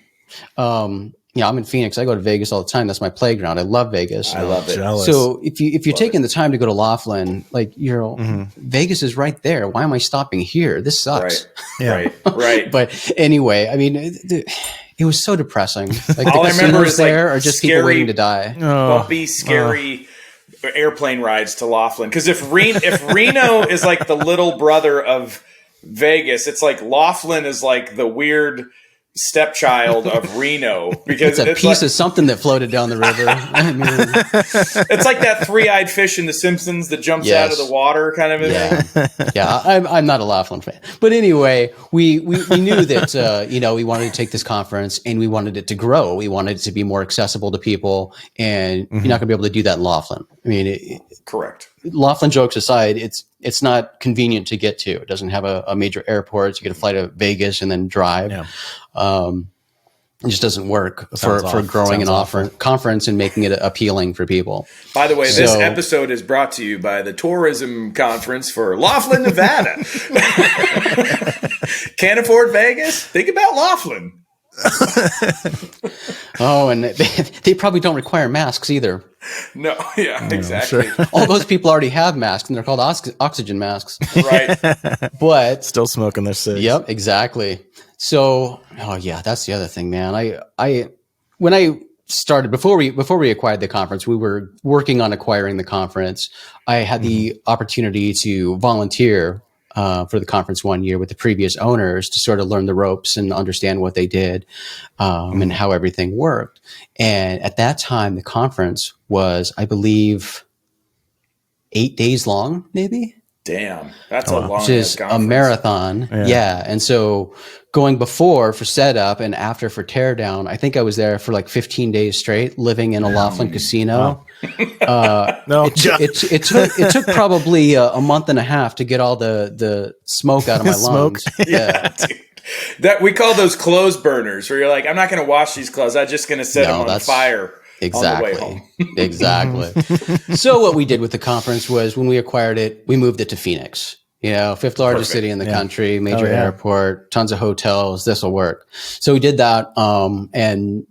I'm in Phoenix. I go to Vegas all the time. That's my playground. I love Vegas. I love it. Jealous. So if you're taking the time to go to Laughlin, like Vegas is right there. Why am I stopping here? This sucks. Right. But anyway, I mean, it was so depressing. Like all I remember is there like are just scary, people waiting to die. Bumpy, scary airplane rides to Laughlin. Because if Reno is like the little brother of Vegas, it's like Laughlin is like the weird stepchild of Reno, because it's a piece of something that floated down the river. I mean, it's like that three-eyed fish in The Simpsons that jumps out of the water, kind of thing. Yeah. I'm not a Laughlin fan, but anyway, we knew that we wanted to take this conference and we wanted it to grow. We wanted it to be more accessible to people, and you're not going to be able to do that in Laughlin. I mean, correct. Laughlin jokes aside, it's not convenient to get to. It doesn't have a major airport. So you get to fly to Vegas and then drive. Yeah. It just doesn't work for growing an conference and making it appealing for people. By the way, this episode is brought to you by the Tourism Conference for Laughlin, Nevada. Can't afford Vegas? Think about Laughlin. And they probably don't require masks either. No, exactly. Sure. All those people already have masks, and they're called oxygen masks. Right. But still smoking their cigs. Yep, exactly. So, that's the other thing, man. When I started before we acquired the conference, we were working on acquiring the conference. I had the opportunity to volunteer for the conference 1 year with the previous owners to sort of learn the ropes and understand what they did and how everything worked. And at that time, the conference was, I believe, 8 days long, maybe. Damn, that's a long which is conference. A marathon. Yeah. And so going before for setup and after for teardown, I think I was there for like 15 days straight, living in a Laughlin casino. It took probably a month and a half to get all the smoke out of my lungs. Yeah. Dude. That we call those clothes burners, where you're like, I'm not going to wash these clothes. I'm just going to set them on fire. Exactly. On the way home. Exactly. So what we did with the conference was, when we acquired it, we moved it to Phoenix. Fifth largest city in the country, major airport, tons of hotels. This will work. So we did that. And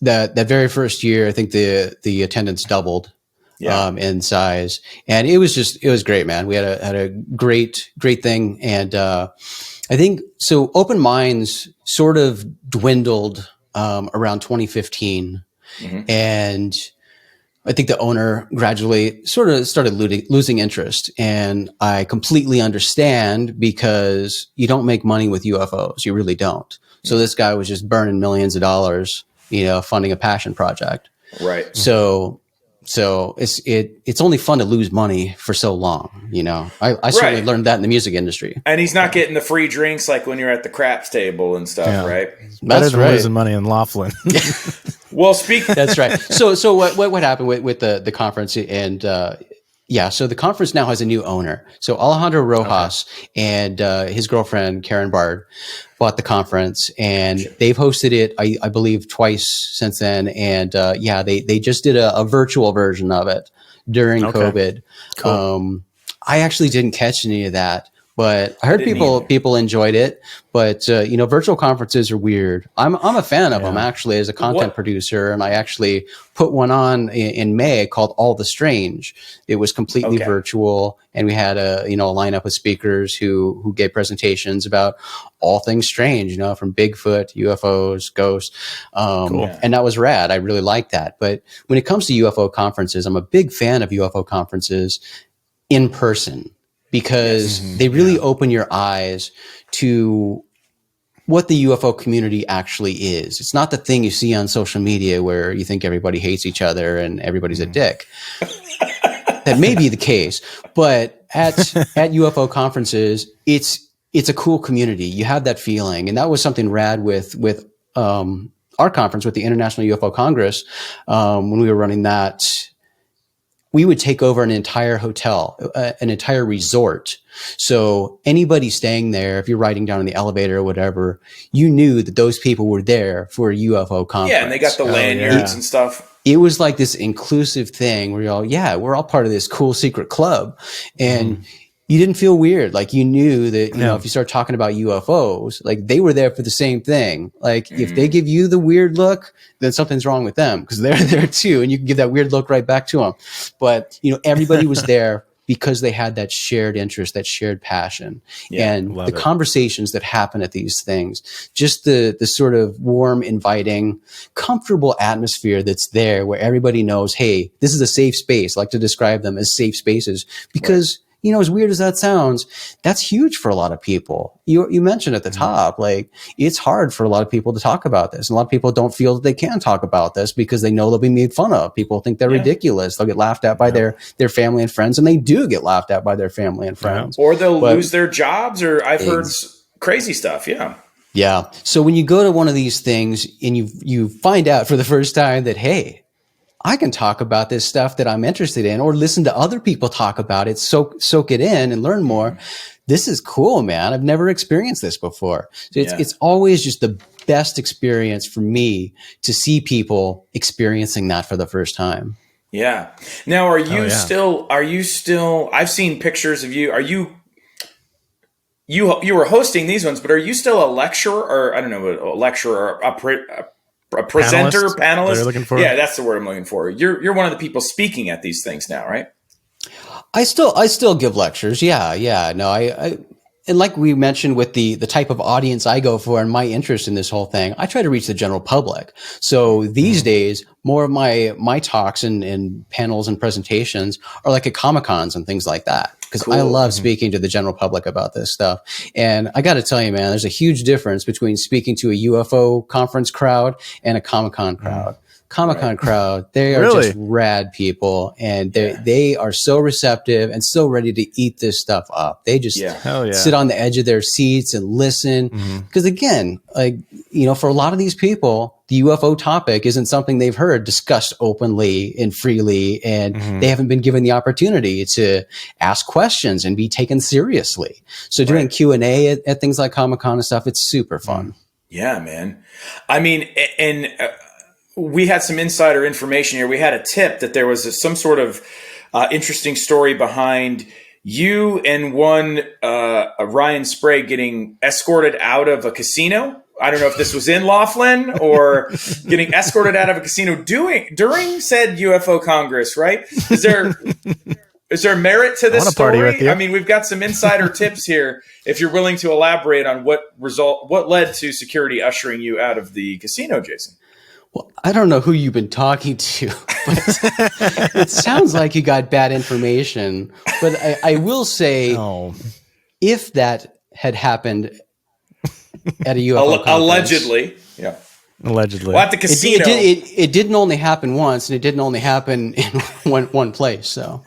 that very first year, I think the attendance doubled in size, and it was great, man. We had a great thing. And I think so. Open Minds sort of dwindled around 2015. And I think the owner gradually sort of started losing interest. And I completely understand, because you don't make money with UFOs. You really don't. So this guy was just burning millions of dollars, funding a passion project. Right. So it's only fun to lose money for so long. I certainly learned that in the music industry. And he's not getting the free drinks like when you're at the craps table and stuff, right? Better than losing money in Laughlin. Well, that's right. So what happened with the conference, and so the conference now has a new owner. So Alejandro Rojas and his girlfriend Karen Bard bought the conference, and they've hosted it, I believe, twice since then. And they just did a virtual version of it during COVID. Cool. I actually didn't catch any of that. But I heard either. people enjoyed it. But virtual conferences are weird. I'm a fan of them actually as a content producer, and I actually put one on in May called All the Strange. It was completely virtual, and we had a lineup of speakers who gave presentations about all things strange, from Bigfoot, UFOs, ghosts, and that was rad. I really liked that. But when it comes to UFO conferences, I'm a big fan of UFO conferences in person, because they really open your eyes to what the UFO community actually is. It's not the thing you see on social media where you think everybody hates each other and everybody's a dick. That may be the case, but at UFO conferences, it's a cool community. You have that feeling, and that was something rad with our conference, with the International UFO Congress, when we were running that. We would take over an entire hotel, an entire resort. So anybody staying there, if you're riding down in the elevator or whatever, you knew that those people were there for a UFO conference. Yeah, and they got the lanyards and stuff. It was like this inclusive thing where we're all part of this cool secret club. And you didn't feel weird. Like, you knew that, if you start talking about UFOs, like, they were there for the same thing. Like, if they give you the weird look, then something's wrong with them, because they're there too. And you can give that weird look right back to them. But, everybody was there because they had that shared interest, that shared passion, and the conversations that happen at these things, just the sort of warm, inviting, comfortable atmosphere that's there, where everybody knows, hey, this is a safe space. I like to describe them as safe spaces, because as weird as that sounds, that's huge for a lot of people. You mentioned at the top, like, it's hard for a lot of people to talk about this. And a lot of people don't feel that they can talk about this because they know they'll be made fun of. People think they're ridiculous. They'll get laughed at by their family and friends, and they do get laughed at by their family and friends. Or they'll lose their jobs, or I've heard crazy stuff. Yeah. Yeah. So when you go to one of these things and you find out for the first time that, hey, I can talk about this stuff that I'm interested in, or listen to other people talk about it, soak it in and learn more. This is cool, man. I've never experienced this before. So it's always just the best experience for me to see people experiencing that for the first time. Yeah. Now, are you still, I've seen pictures of you. Are you were hosting these ones, but are you still a lecturer, or I don't know, a lecturer, or a presenter, panelist? Looking for? Yeah, that's the word I'm looking for. You're one of the people speaking at these things now, right? I still give lectures. Yeah. No, I and like we mentioned with the type of audience I go for and my interest in this whole thing, I try to reach the general public. So these days, more of my talks and panels and presentations are like at Comic-Cons and things like that, because I love speaking to the general public about this stuff. And I got to tell you, man, there's a huge difference between speaking to a UFO conference crowd and a Comic-Con crowd. Comic-Con crowd, they are just rad people, and they are so receptive and so ready to eat this stuff up. They just sit on the edge of their seats and listen. Because again, like, for a lot of these people, the UFO topic isn't something they've heard discussed openly and freely, and they haven't been given the opportunity to ask questions and be taken seriously. So doing Q&A at things like Comic-Con and stuff, it's super fun. Yeah, man. I mean, and we had some insider information here. We had a tip that there was some sort of interesting story behind you and one Ryan Sprague getting escorted out of a casino. I don't know if this was in Laughlin or getting escorted out of a casino during said UFO Congress, right? Is there merit to this story? I mean, we've got some insider tips here. If you're willing to elaborate on what led to security ushering you out of the casino, Jason. Well, I don't know who you've been talking to, but it sounds like you got bad information. But I will say, if that had happened at a UFO conference, allegedly, well, at the casino, it didn't only happen once, and it didn't only happen in one place. So,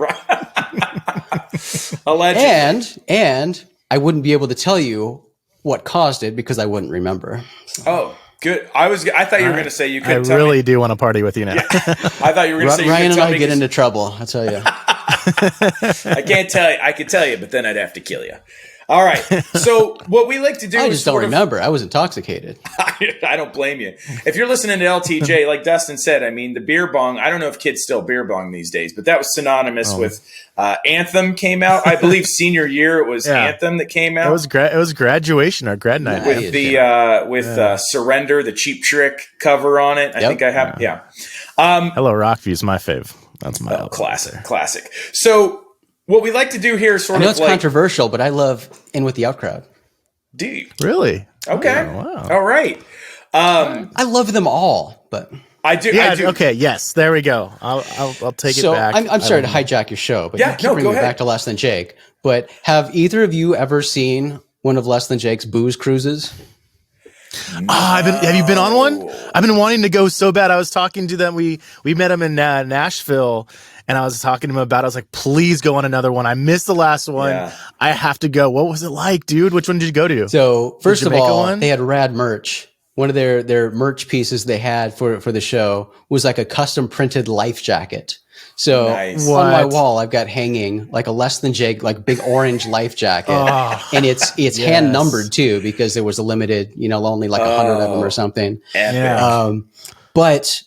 allegedly, and I wouldn't be able to tell you what caused it because I wouldn't remember. So. Oh. Good. I thought you were going to say you couldn't tell me. I really do want to party with you now. Yeah. I thought you were going to say you Ryan couldn't and tell I me get into trouble, I'll tell you. I can't tell you. I could tell you, but then I'd have to kill you. All right. So what we like to do I is just don't remember. I was intoxicated. I don't blame you. If you're listening to LTJ, like Dustin said, I mean, the beer bong, I don't know if kids still beer bong these days, but that was synonymous with Anthem came out. I believe senior year it was Anthem that came out. It was graduation or grad night. With Surrender, the Cheap Trick cover on it. I think I have, Hello Rockview's my fave. That's my classic. So what we like to do here is sort I know of it's like controversial, but I love In With the Out Crowd. Do you? Really? Okay. Oh, wow. All right. I love them all, but I do. Yeah. I do. Okay. Yes. There we go. I'll take it back. I'm sorry to hijack your show, but you keep bringing me back to Less Than Jake. But have either of you ever seen one of Less Than Jake's booze cruises? No. Have you been on one? I've been wanting to go so bad. I was talking to them. We met them in Nashville, and I was talking to him about it. I was like, please go on another one. I missed the last one. Yeah. I have to go. What was it like, dude? Which one did you go to? So first of all, they had rad merch. One of their merch pieces they had for the show was like a custom printed life jacket. So on my wall, I've got hanging like a Less Than Jake, like big orange life jacket. And it's hand numbered too, because there was a limited, only like 100 of them or something. But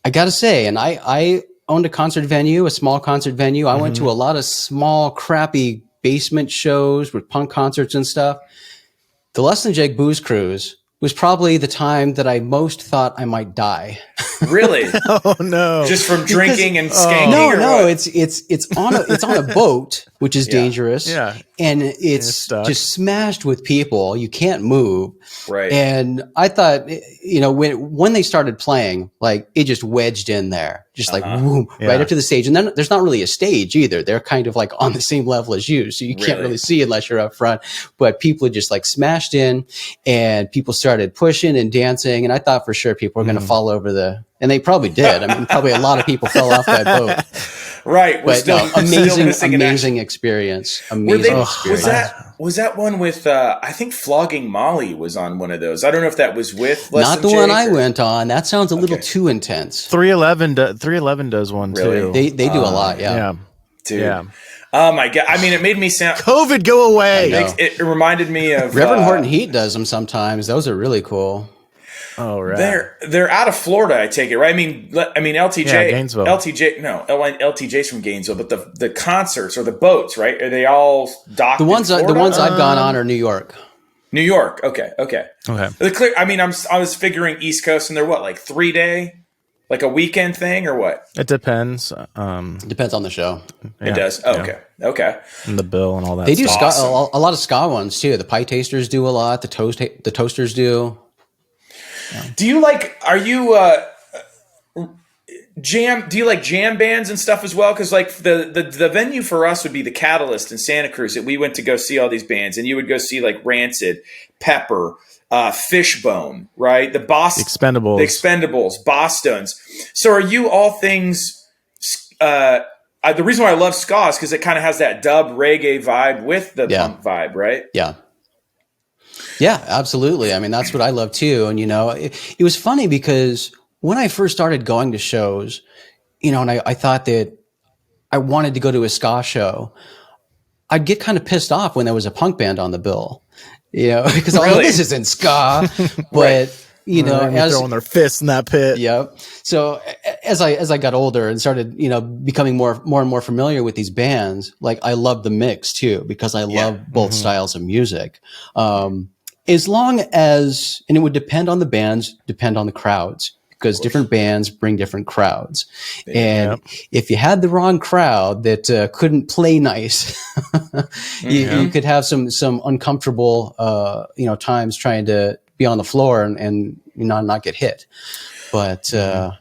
I got to say, and I owned a concert venue, a small concert venue. I went to a lot of small, crappy basement shows with punk concerts and stuff. The Less Than Jake Booze Cruise was probably the time that I most thought I might die. Really? Oh no! Just from drinking and skanking? No. It's on a boat, which is dangerous. Yeah, and it's just smashed with people. You can't move. Right. And I thought, when they started playing, like it just wedged in there, just like boom, right up to the stage. And then there's not really a stage either. They're kind of like on the same level as you, so you can't really see unless you're up front. But people just like smashed in, and people started pushing and dancing. And I thought for sure people were going to fall over and they probably did. I mean, probably a lot of people fell off that boat. Right. But amazing experience. Was that one with, I think Flogging Molly was on one of those. I don't know if that was with Less Not Than the one Jake I went on. That sounds a little too intense. 311 does one too. They do a lot. Yeah. Dude. Yeah. Oh my God. I mean, it made me sound. COVID, go away. It reminded me of. Reverend Horton Heat does them sometimes. Those are really cool. Oh, right. They're out of Florida, I take it, right? I mean, LTJ, Gainesville. LTJ's from Gainesville, but the concerts or the boats, right? Are they all docked? The ones I've gone on are New York. New York. Okay. I was figuring East Coast, and they're what, like 3-day, like a weekend thing, or what? It depends. Depends on the show. It does. Oh, yeah. Okay. And the bill and all that. They do a lot of ska ones too. The Pie Tasters do a lot. The Toasters do. Yeah. Do you like jam bands and stuff as well? Because like the venue for us would be the Catalyst in Santa Cruz that we went to go see all these bands, and you would go see like Rancid, Pepper, Fishbone, right? The Expendables, Bosstones. So are you all things? The reason why I love ska is because it kind of has that dub reggae vibe with the punk vibe, right? Yeah. Yeah, absolutely. I mean, that's what I love too. And, it was funny because when I first started going to shows, and I thought that I wanted to go to a ska show, I'd get kind of pissed off when there was a punk band on the bill, because this isn't ska, but as throwing their fists in that pit. Yep. So as I got older and started, becoming more and more familiar with these bands, like I love the mix too, because I love both styles of music. As long as, and it would depend on the bands, depend on the crowds, because different bands bring different crowds. And if you had the wrong crowd that couldn't play nice, you could have some uncomfortable, times trying to be on the floor and not get hit. But I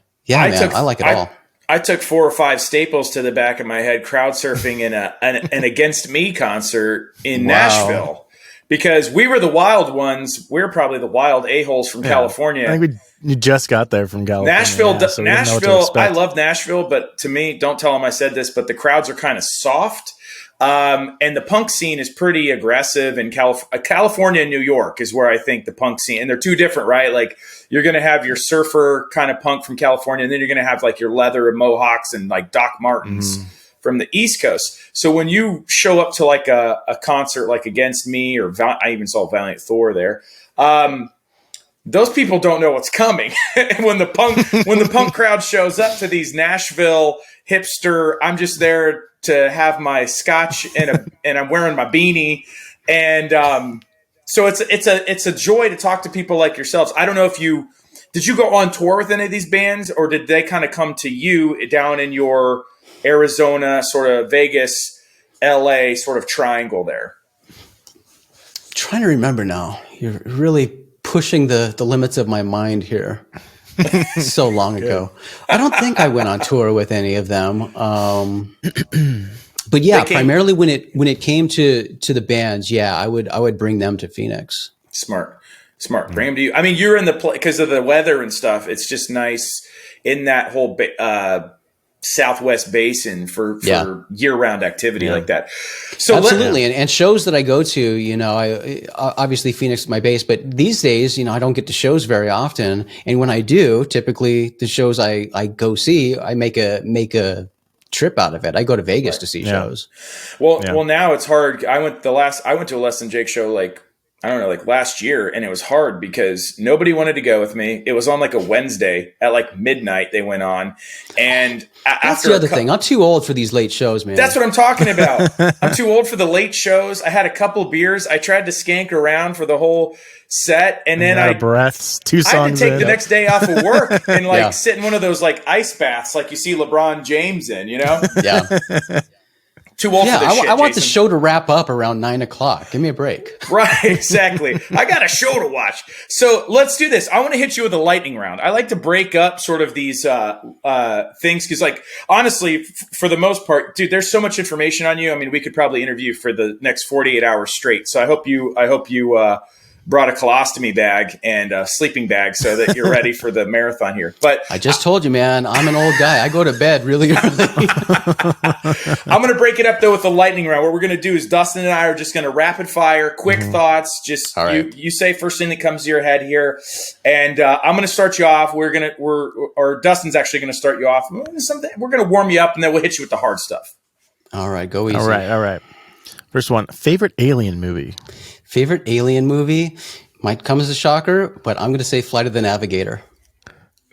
like it all. I took 4 or 5 staples to the back of my head crowd surfing in an Against Me concert in Nashville. Because we were the wild ones. We're probably the wild a-holes from California. I think you just got there from California. Nashville, I love Nashville, but to me, don't tell them I said this, but the crowds are kind of soft. And the punk scene is pretty aggressive in California and New York is where I think the punk scene, and they're two different, right? Like you're going to have your surfer kind of punk from California, and then you're going to have like your leather and mohawks and like Doc Martens from the East Coast. So when you show up to like a concert like Against Me, or I even saw Valiant Thor there, those people don't know what's coming. And when the punk crowd shows up to these Nashville hipster, I'm just there to have my scotch and I'm wearing my beanie, and so it's a joy to talk to people like yourselves. I don't know if did you go on tour with any of these bands, or did they kind of come to you down in your Arizona, sort of Vegas, LA sort of triangle there? Trying to remember now. You're really pushing the limits of my mind here. So long ago. I don't think I went on tour with any of them. But yeah, primarily when it came to the bands, yeah, I would bring them to Phoenix. Smart. Bring them to you. I mean, you're in the because of the weather and stuff. It's just nice in that whole Southwest Basin for year-round activity like that. So absolutely, and shows that I go to, I obviously Phoenix is my base, but these days, I don't get to shows very often, and when I do, typically the shows I go see, I make a trip out of it. I go to Vegas to see shows. Well, now it's hard. I went to a Less Than Jake show like last year, and it was hard because nobody wanted to go with me. It was on like a Wednesday at like midnight they went on. And that's the other thing. I'm too old for these late shows, man. That's what I'm talking about. I'm too old for the late shows. I had a couple beers. I tried to skank around for the whole set, and then I had to take the next day off of work and sit in one of those like ice baths like you see LeBron James in, Yeah. Too old for this shit, I want Jason. the show to wrap up around 9:00. Give me a break. Right, exactly. I got a show to watch. So let's do this. I want to hit you with a lightning round. I like to break up sort of these things because, like, honestly, for the most part, dude, there's so much information on you. I mean, we could probably interview for the next 48 hours straight. So I hope you brought a colostomy bag and a sleeping bag so that you're ready for the marathon here. But I just told you, man, I'm an old guy. I go to bed really early. I'm going to break it up, though, with the lightning round. What we're going to do is Dustin and I are just going to rapid fire, quick thoughts. Just you say first thing that comes to your head here. And I'm going to start you off. Dustin's actually going to start you off. We're going to warm you up, and then we'll hit you with the hard stuff. All right, go easy. All right. First one, favorite alien movie? Favorite alien movie might come as a shocker, but I'm going to say Flight of the Navigator.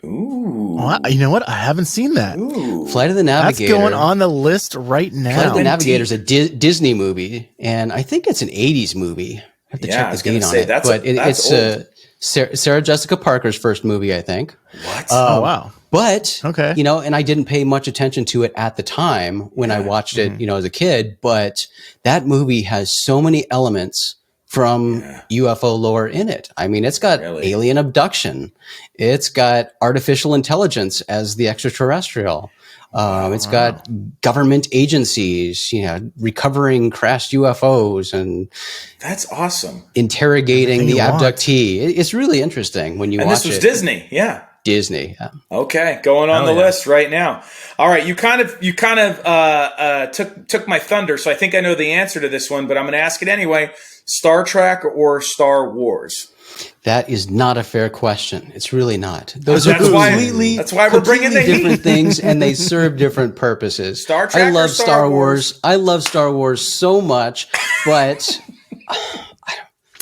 Ooh. Well, you know what? I haven't seen that. Ooh. Flight of the Navigator. That's going on the list right now. Flight of the Navigator is a Disney movie, and I think it's an 80s movie. I have to check the date on it. But it's Sarah Jessica Parker's first movie, I think. What? Oh, wow. But, and I didn't pay much attention to it at the time when I watched it, as a kid. But that movie has so many elements from UFO lore in it. I mean, it's got alien abduction. It's got artificial intelligence as the extraterrestrial. It's got government agencies, recovering crashed UFOs and that's awesome. Interrogating the abductee. It's really interesting when you watch it. And this was Disney, Disney. Yeah. Okay, going on the list right now. All right, you kind of took my thunder, so I think I know the answer to this one, but I'm going to ask it anyway. Star Trek or Star Wars? That is not a fair question. It's really not. Those are completely we're bringing the different things, and they serve different purposes. Star Trek. I love Star Wars. I love Star Wars so much, but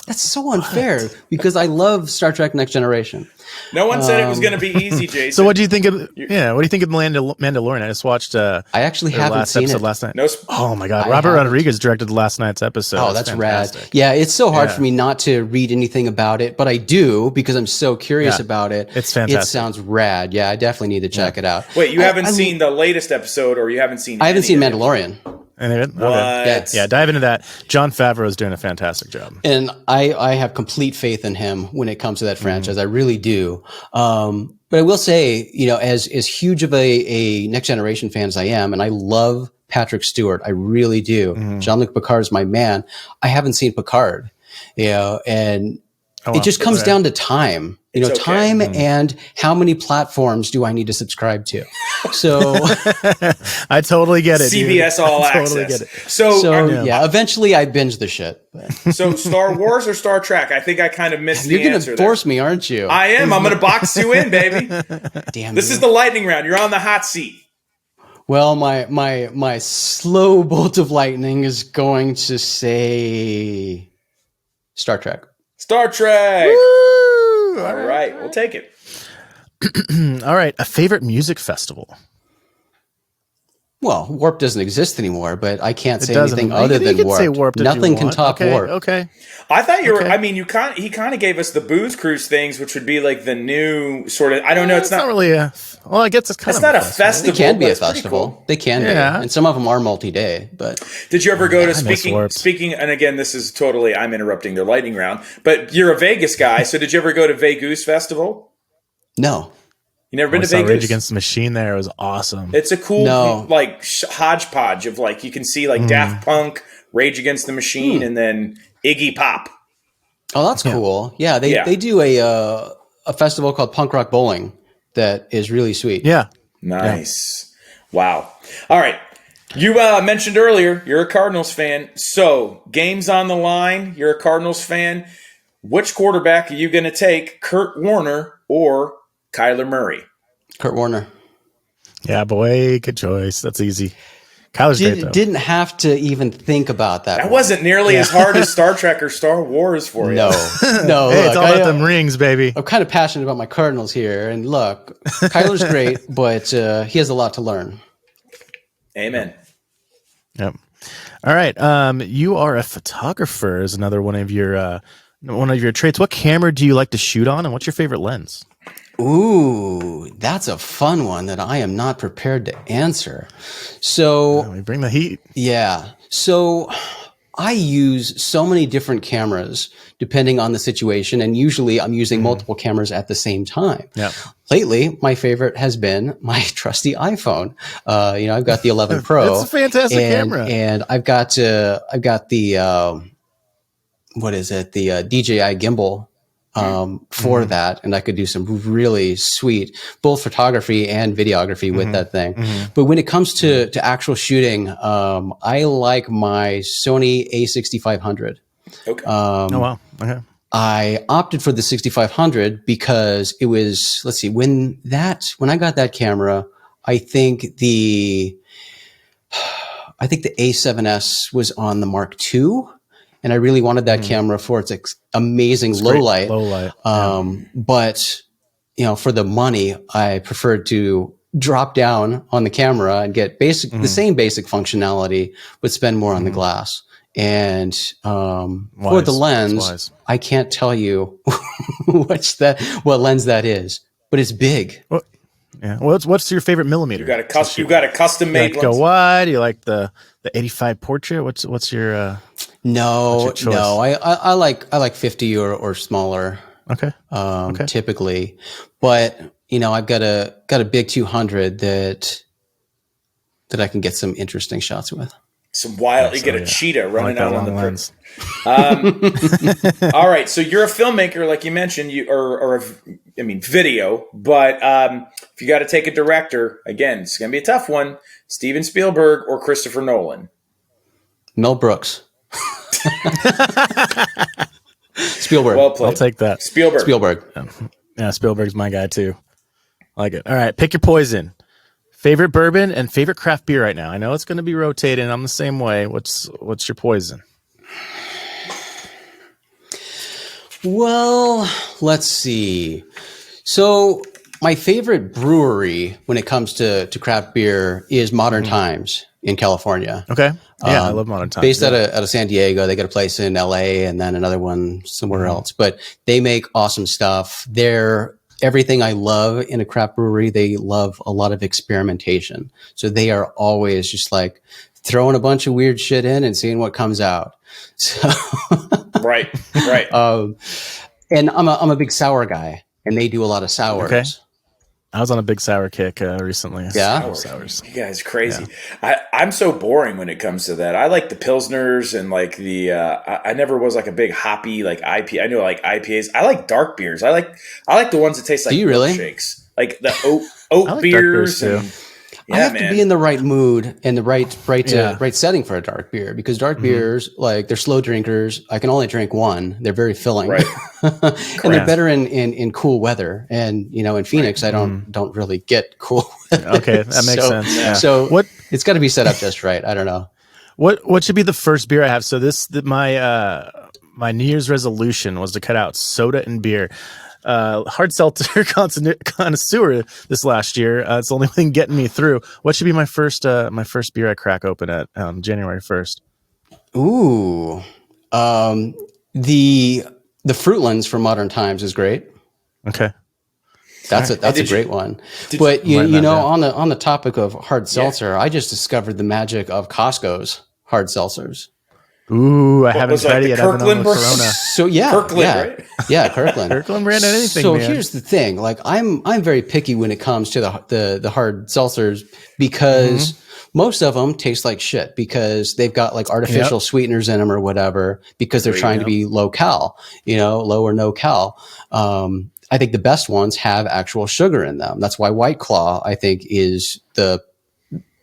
that's so unfair because I love Star Trek Next Generation. No one said it was going to be easy, Jason. So what do you think of what do you think of Mandalorian? I just watched I actually haven't seen it last night. Oh my god. Robert Rodriguez directed last night's episode. Oh, that's rad. Yeah, it's so hard for me not to read anything about it, but I do because I'm so curious about it. It's fantastic. It sounds rad. Yeah, I definitely need to check it out. Wait, you haven't seen the latest episode, or you haven't seen I haven't seen Mandalorian. Okay. Yeah, dive into that. Jon Favreau is doing a fantastic job. And I have complete faith in him when it comes to that franchise. I really do. But I will say, as huge of a Next Generation fan as I am, and I love Patrick Stewart, I really do. Jean-Luc Picard is my man. I haven't seen Picard, and it just comes down to time. Time and how many platforms do I need to subscribe to? So I totally get it. CBS All Access. Totally get it. So eventually I binge the shit. So Star Wars or Star Trek? I think I kind of missed the answer. You're going to force me, aren't you? I am. I'm going to box you in, baby. Damn. This is the lightning round. You're on the hot seat. Well, my slow bolt of lightning is going to say Star Trek. Star Trek. Woo! All right, we'll take it. All right, a favorite music festival. Well, Warp doesn't exist anymore, but I can't say doesn't. anything other than You can Warp. say Warped if you Nothing can want. top Warp. Okay. I thought you were. Okay. I mean, he kind of gave us the Booze Cruise things, which would be like the new sort of. I don't know. It's not really a. Well, I guess it's kind It's of. not a festival. They can be but a it's pretty festival. cool. They can be, and some of them are multi-day. But Did you ever go to miss Warped. speaking? And again, this is totally. I'm interrupting their lightning round. But you're a Vegas guy, so did you ever go to Vegas Festival? no, You never been to saw Vegas? Rage Against the Machine there. It was awesome. It's a cool No. like hodgepodge of like you can see like Daft Punk, Rage Against the Machine, and then Iggy Pop. oh, that's cool. Yeah, they do a festival called Punk Rock Bowling that is really sweet. Yeah. Nice. Wow. All right. You mentioned earlier you're a Cardinals fan. So games on the line. You're a Cardinals fan. Which quarterback are you going to take, Kurt Warner or Kyler Murray? Kurt Warner. Yeah, boy. Good choice. That's easy. Kyler's great, though. Didn't have to even think about that. That one. wasn't nearly as hard as Star Trek or Star Wars for you. No. Hey, it's look, all about them rings, baby. I'm kind of passionate about my Cardinals here, and look, Kyler's great, but he has a lot to learn. Amen. Yep. All right. You are a photographer. Is another one of your traits. What camera do you like to shoot on, and what's your favorite lens? Ooh, that's a fun one that I am not prepared to answer. So, We bring the heat. yeah. So I use so many different cameras depending on the situation. And usually I'm using multiple cameras at the same time. Yeah. Lately, my favorite has been my trusty iPhone. I've got the 11 Pro. It's a fantastic camera. And I've got the, what is it? The DJI gimbal for that, and I could do some really sweet both photography and videography with that thing. But when it comes to actual shooting, I like my Sony A6500. Okay. Oh wow. Okay. I opted for the 6500 because it was, let's see, when I got that camera, I think the A7S was on the Mark II. And I really wanted that camera for its amazing low light. But for the money, I preferred to drop down on the camera and get the same basic functionality, but spend more on the glass. And for the lens, I can't tell you what lens that is, but it's big. Well, yeah. What's your favorite millimeter? You got a custom made lens. Go wide. You like the 85 portrait? What's your No. I like 50 or smaller. Okay. Typically, but I've got a big 200 that I can get some interesting shots with. Some wild. You get a cheetah running out on the lens. All right, so you're a filmmaker, like you mentioned, video. But if you got to take a director, again, it's going to be a tough one: Steven Spielberg or Christopher Nolan. Mel Brooks. Spielberg. Well played. I'll take that. Spielberg. Yeah, Spielberg's my guy too. I like it. All right, pick your poison. Favorite bourbon and favorite craft beer right now. I know it's going to be rotating. I'm the same way. What's your poison? Well, let's see. So my favorite brewery when it comes to craft beer is Modern Times in California. Okay. Yeah, I love Modern Times. Based out of San Diego. They got a place in LA and then another one somewhere else. But they make awesome stuff. Everything I love in a craft brewery, they love a lot of experimentation. So they are always just like throwing a bunch of weird shit in and seeing what comes out. So Right. And I'm a big sour guy, and they do a lot of sours. Okay. I was on a big sour kick recently. Yeah? Sours. You guys crazy. Yeah. I'm so boring when it comes to that. I like the Pilsners and like the I never was like a big hoppy like IPA. I know like IPAs. I like dark beers. I like the ones that taste like do you really? milkshakes. Like the oat like beers. Dark beers too. I have to be in the right mood and the right setting for a dark beer, because dark beers, like, they're slow drinkers. I can only drink one. They're very filling, Right. and they're better in cool weather. And in Phoenix, I don't really get cool weather. Okay, that makes sense. Yeah. So it's got to be set up just right. I don't know. What should be the first beer I have? So my New Year's resolution was to cut out soda and beer. Hard seltzer connoisseur this last year. It's the only thing getting me through. What should be my first beer I crack open at January 1st? Ooh, the Fruitlands from Modern Times is great. Okay, that's a great one. But on the topic of hard seltzer, I just discovered the magic of Costco's hard seltzers. Ooh, I haven't tried it yet. I've been on the Corona. So Kirkland, right? Yeah, Kirkland. Kirkland brand anything. So man. Here's the thing: like, I'm very picky when it comes to the hard seltzers, because most of them taste like shit, because they've got like artificial sweeteners in them or whatever, because they're trying to be low cal, low or no cal. I think the best ones have actual sugar in them. That's why White Claw, I think, is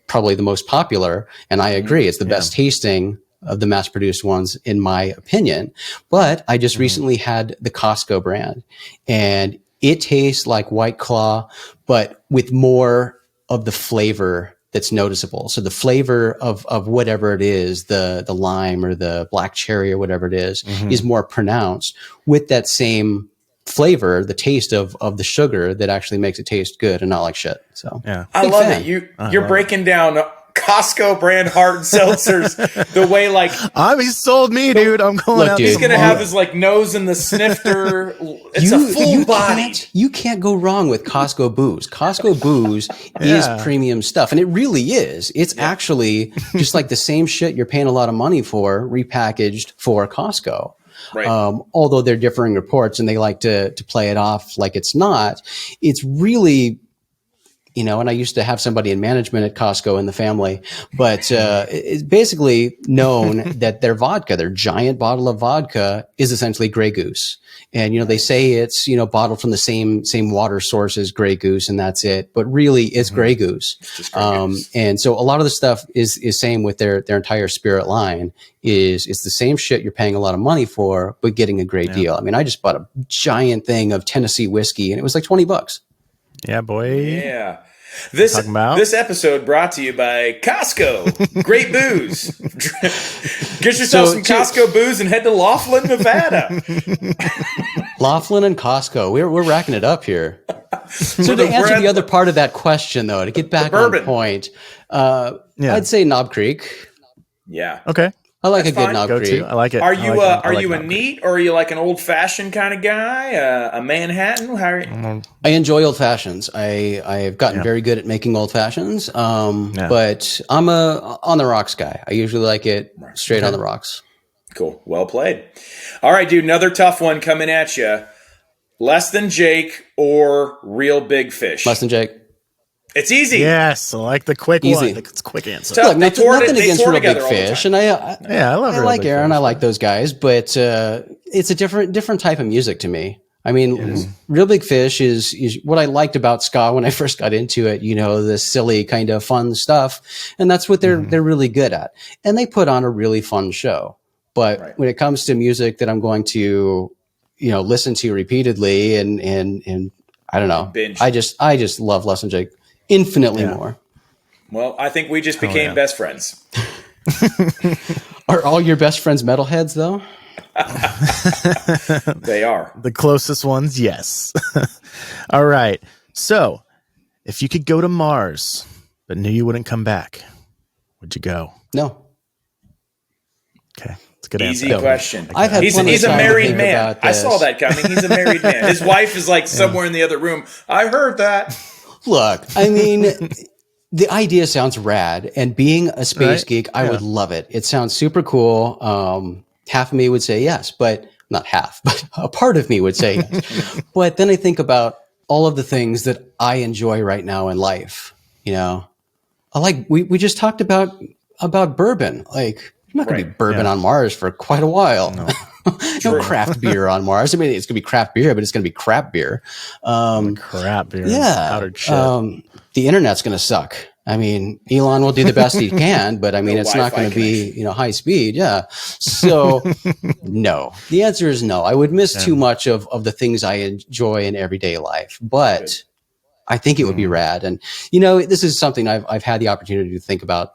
probably the most popular, and I agree, it's the best tasting of the mass-produced ones, in my opinion. But I just recently had the Costco brand, and it tastes like White Claw, but with more of the flavor that's noticeable. So the flavor of whatever it is, the lime or the black cherry or whatever it is more pronounced, with that same flavor, the taste of the sugar that actually makes it taste good and not like shit. So I love it. You're breaking down Costco brand hard seltzers the way, like, he's sold me, dude. I'm going. Look, out. dude, he's gonna have his like nose in the snifter. It's a full body. You can't go wrong with Costco booze. Costco booze is premium stuff, and it really is. It's actually just like the same shit you're paying a lot of money for, repackaged for Costco. Right. Although they're differing reports and they like to play it off like it's not. It's really, and I used to have somebody in management at Costco in the family, but it's basically known that their vodka, their giant bottle of vodka, is essentially Grey Goose. And, they say it's, bottled from the same water source as Grey Goose, and that's it. But really, it's Grey Goose. And so a lot of the stuff is same with their entire spirit line. It's the same shit you're paying a lot of money for, but getting a great deal. I mean, I just bought a giant thing of Tennessee whiskey, and it was like $20. Yeah, boy. Yeah. This episode brought to you by Costco. Great booze. Get yourself some Costco booze and head to Laughlin, Nevada. Laughlin and Costco. We're racking it up here. So to answer the other part of that question, though, to get back on point, I'd say Knob Creek. Yeah. Okay. I like a good Knob Creek. I like it. Are you a neat, or are you like an old fashioned kind of guy? A Manhattan? How are you? I enjoy old fashions. I've gotten very good at making old fashions. But I'm a on the rocks guy. I usually like it straight on the rocks. Cool. Well played. All right, dude. Another tough one coming at you. Less Than Jake or Real Big Fish? Less Than Jake. It's easy. Yes, I like the quick one. It's a quick answer. Look, nothing against Real Big Fish, and I like Aaron. I like those guys, but it's a different type of music to me. I mean, Real Big Fish is what I liked about ska when I first got into it. The silly kind of fun stuff, and that's what they're really good at. And they put on a really fun show. But when it comes to music that I'm going to, listen to repeatedly, and I don't know, binge. I just love Less Than Jake infinitely more. Well, I think we just became best friends. Are all your best friends metalheads, though? They are. The closest ones, yes. All right. So, if you could go to Mars, but knew you wouldn't come back, would you go? No. Okay. It's a good Easy answer. question. He's a married man. I saw that coming. He's a married man. His wife is like somewhere in the other room. I heard that. Look, I mean, the idea sounds rad, and being a space geek, I would love it. It sounds super cool. Half of me would say yes, but not half, but a part of me would say yes. But then I think about all of the things that I enjoy right now in life. I like, we just talked about bourbon. Like, I'm not going to be bourbon on Mars for quite a while. No craft beer on Mars. I mean, it's going to be craft beer, but it's going to be crap beer. Crap beer. Yeah. Powdered shit. The internet's going to suck. I mean, Elon will do the best he can, but I mean, it's not going to be, high speed. Yeah. So no, the answer is no. I would miss too much of the things I enjoy in everyday life, but I think it would be rad. And, this is something I've had the opportunity to think about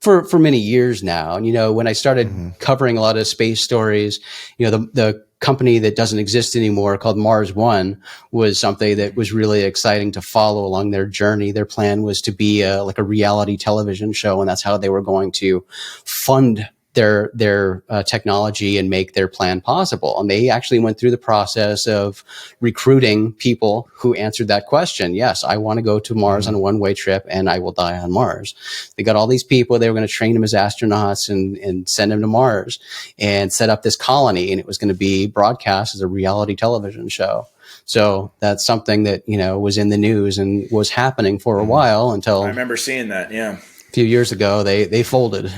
for many years now. And, when I started covering a lot of space stories, the company that doesn't exist anymore called Mars One was something that was really exciting to follow along their journey. Their plan was to be like a reality television show, and that's how they were going to fund their technology and make their plan possible. And they actually went through the process of recruiting people who answered that question. Yes, I want to go to Mars on a one-way trip and I will die on Mars. They got all these people. They were going to train them as astronauts and send them to Mars and set up this colony. And it was going to be broadcast as a reality television show. So that's something that, was in the news and was happening for a while until I remember seeing that. Yeah. A few years ago, they folded.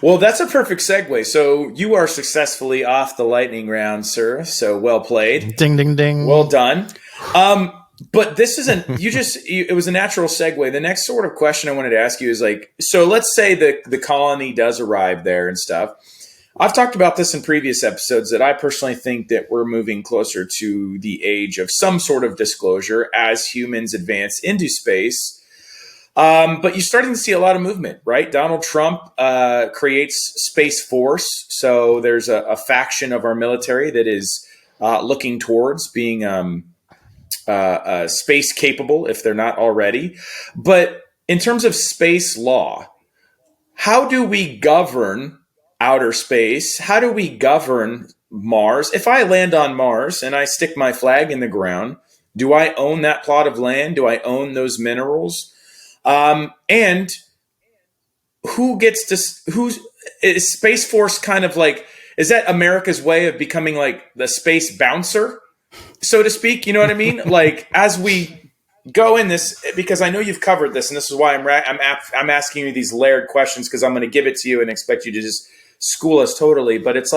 Well, that's a perfect segue. So you are successfully off the lightning round, sir. So well played. Ding, ding, ding. Well done. But this isn't, it was a natural segue. The next sort of question I wanted to ask you is so let's say the colony does arrive there and stuff. I've talked about this in previous episodes that I personally think that we're moving closer to the age of some sort of disclosure as humans advance into space. But you're starting to see a lot of movement, right? Donald Trump creates Space Force. So there's a faction of our military that is looking towards being space capable if they're not already. But in terms of space law, how do we govern outer space? How do we govern Mars? If I land on Mars and I stick my flag in the ground, do I own that plot of land? Do I own those minerals? And is Space Force kind of is that America's way of becoming like the space bouncer, so to speak? You know what I mean? As we go in this, because I know you've covered this, and this is why I'm asking you these layered questions, because I'm going to give it to you and expect you to just school us totally. But it's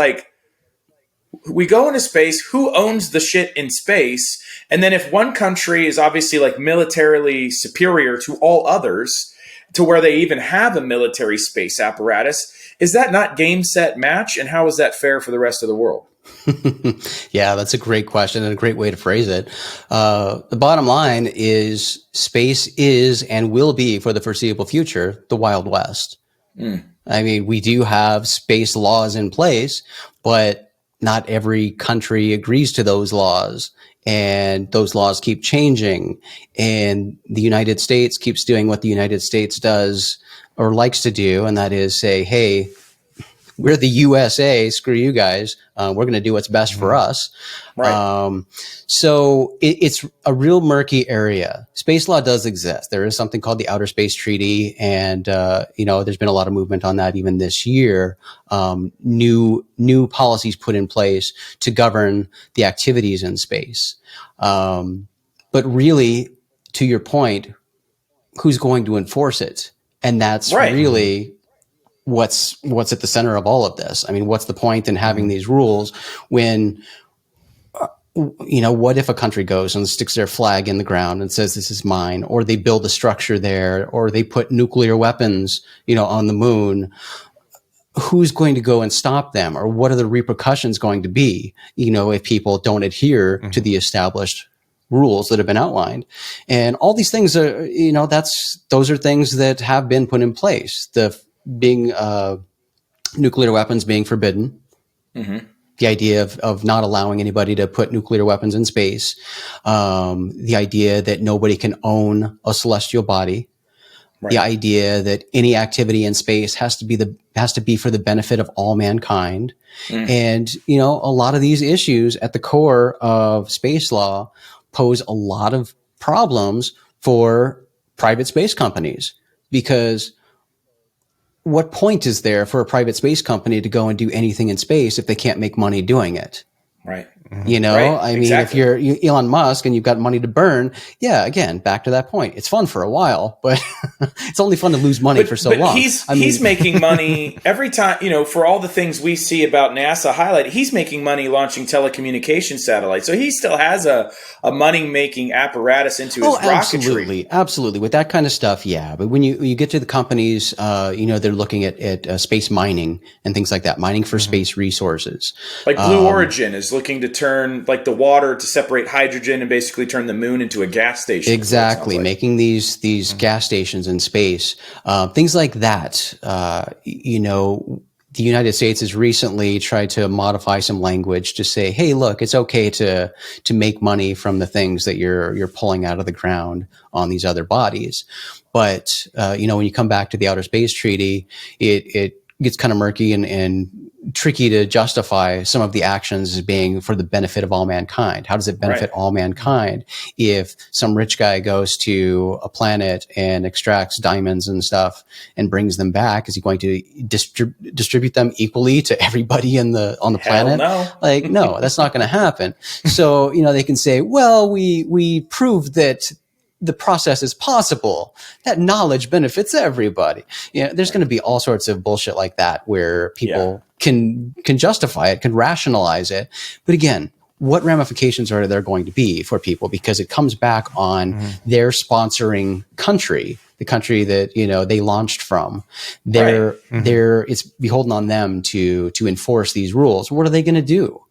we go into space, who owns the shit in space? And then if one country is obviously militarily superior to all others, to where they even have a military space apparatus, is that not game, set, match? And how is that fair for the rest of the world? Yeah, that's a great question and a great way to phrase it. The bottom line is space is and will be for the foreseeable future the Wild West. I mean, we do have space laws in place, but not every country agrees to those laws, and those laws keep changing, and the United States keeps doing what the United States does or likes to do, and that is say, hey, we're the USA, screw you guys. We're going to do what's best for us. Right. So it's a real murky area. Space law does exist. There is something called the Outer Space Treaty. And, there's been a lot of movement on that even this year. New policies put in place to govern the activities in space. But really, to your point, who's going to enforce it? And that's really what's at the center of all of this. I mean, what's the point in having these rules when, what if a country goes and sticks their flag in the ground and says, this is mine, or they build a structure there, or they put nuclear weapons, on the moon? Who's going to go and stop them? Or what are the repercussions going to be, if people don't adhere to the established rules that have been outlined? And all these things are, those are things that have been put in place. Nuclear weapons being forbidden, the idea of not allowing anybody to put nuclear weapons in space, the idea that nobody can own a celestial body, the idea that any activity in space has to be for the benefit of all mankind. And, a lot of these issues at the core of space law pose a lot of problems for private space companies, because what point is there for a private space company to go and do anything in space if they can't make money doing it? Right. You know, Right, I mean, exactly. if you're Elon Musk and you've got money to burn, yeah, again, back to that point. It's fun for a while, but it's only fun to lose money for so long. He's making money every time, you know, for all the things we see about NASA highlight, he's making money launching telecommunication satellites. So he still has a money-making apparatus into his rocketry. Absolutely. With that kind of stuff, yeah. But when you get to the companies, you know, they're looking at space mining and things like that, mining for space resources. Like Blue Origin is looking to turn like the water to separate hydrogen and basically turn the moon into a gas station. Exactly. Making these gas stations in space, things like that. You know, the United States has recently tried to modify some language to say, hey, look, it's okay to make money from the things that you're pulling out of the ground on these other bodies. But, you know, when you come back to the Outer Space Treaty, it gets kind of murky and tricky to justify some of the actions as being for the benefit of all mankind. How does it benefit all mankind if some rich guy goes to a planet and extracts diamonds and stuff and brings them back? Is he going to distribute them equally to everybody on the planet? No. Like, no, that's not going to happen. So, you know, they can say, well, we proved that the process is possible. That knowledge benefits everybody. You know, there's going to be all sorts of bullshit like that where people can justify it, can rationalize it. But again, what ramifications are there going to be for people? Because it comes back on their sponsoring country, the country that, you know, they launched from. It's beholden on them to enforce these rules. What are they going to do?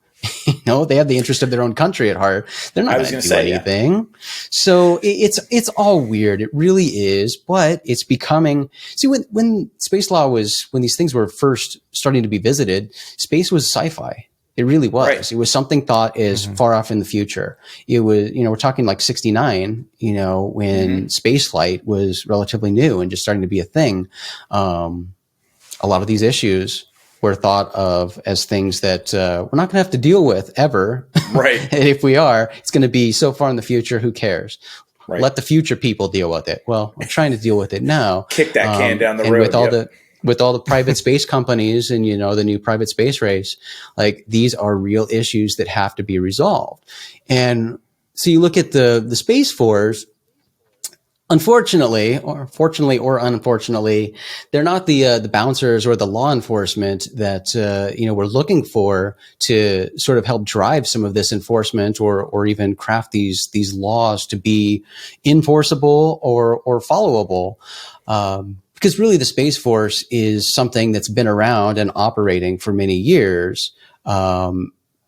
You know, they have the interest of their own country at heart. They're not going to do anything. Yeah. So it's all weird. It really is, but it's becoming, see, when space law when these things were first starting to be visited, space was sci-fi. It really was. Right. It was something thought is far off in the future. It was, you know, we're talking like 1969, you know, when space flight was relatively new and just starting to be a thing. A lot of these issues were thought of as things that we're not going to have to deal with ever. Right. And if we are, it's going to be so far in the future, who cares? Right. Let the future people deal with it. Well, we're trying to deal with it now. Kick that can down the road. With all the private space companies and, you know, the new private space race, like these are real issues that have to be resolved. And so you look at the Space Force. Unfortunately, or fortunately or unfortunately, they're not the bouncers or the law enforcement that you know, we're looking for to sort of help drive some of this enforcement or even craft these laws to be enforceable or followable. Because really, the Space Force is something that's been around and operating for many years.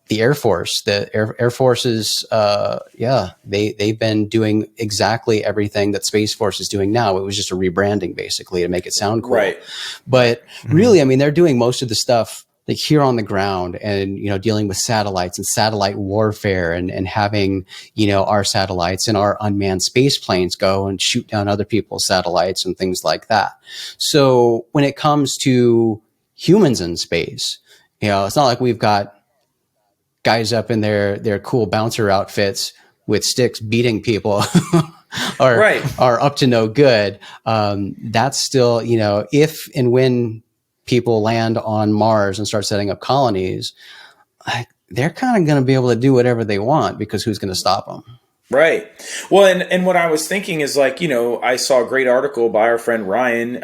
The Air Force, Air Force is, they've been doing exactly everything that Space Force is doing now. It was just a rebranding basically to make it sound cool. Right. But really, I mean, they're doing most of the stuff like here on the ground and, you know, dealing with satellites and satellite warfare and having, you know, our satellites and our unmanned space planes go and shoot down other people's satellites and things like that. So when it comes to humans in space, you know, it's not like we've got guys up in their cool bouncer outfits with sticks beating people are up to no good. That's still, you know, if and when people land on Mars and start setting up colonies, they're kind of going to be able to do whatever they want because who's going to stop them? Right. Well, and what I was thinking is like, you know, I saw a great article by our friend Ryan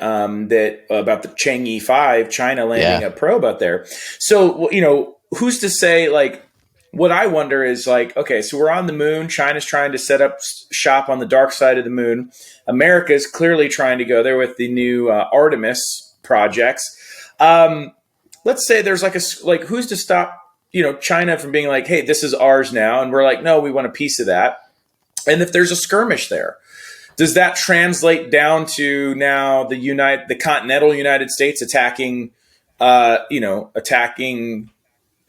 that about the Chang'e 5, China landing a probe out there. So, you know, who's to say, like, what I wonder is like, okay, so we're on the moon. China's trying to set up shop on the dark side of the moon. America's clearly trying to go there with the new Artemis projects. Let's say there's like who's to stop, you know, China from being like, hey, this is ours now. And we're like, no, we want a piece of that. And if there's a skirmish there, does that translate down to now the continental United States attacking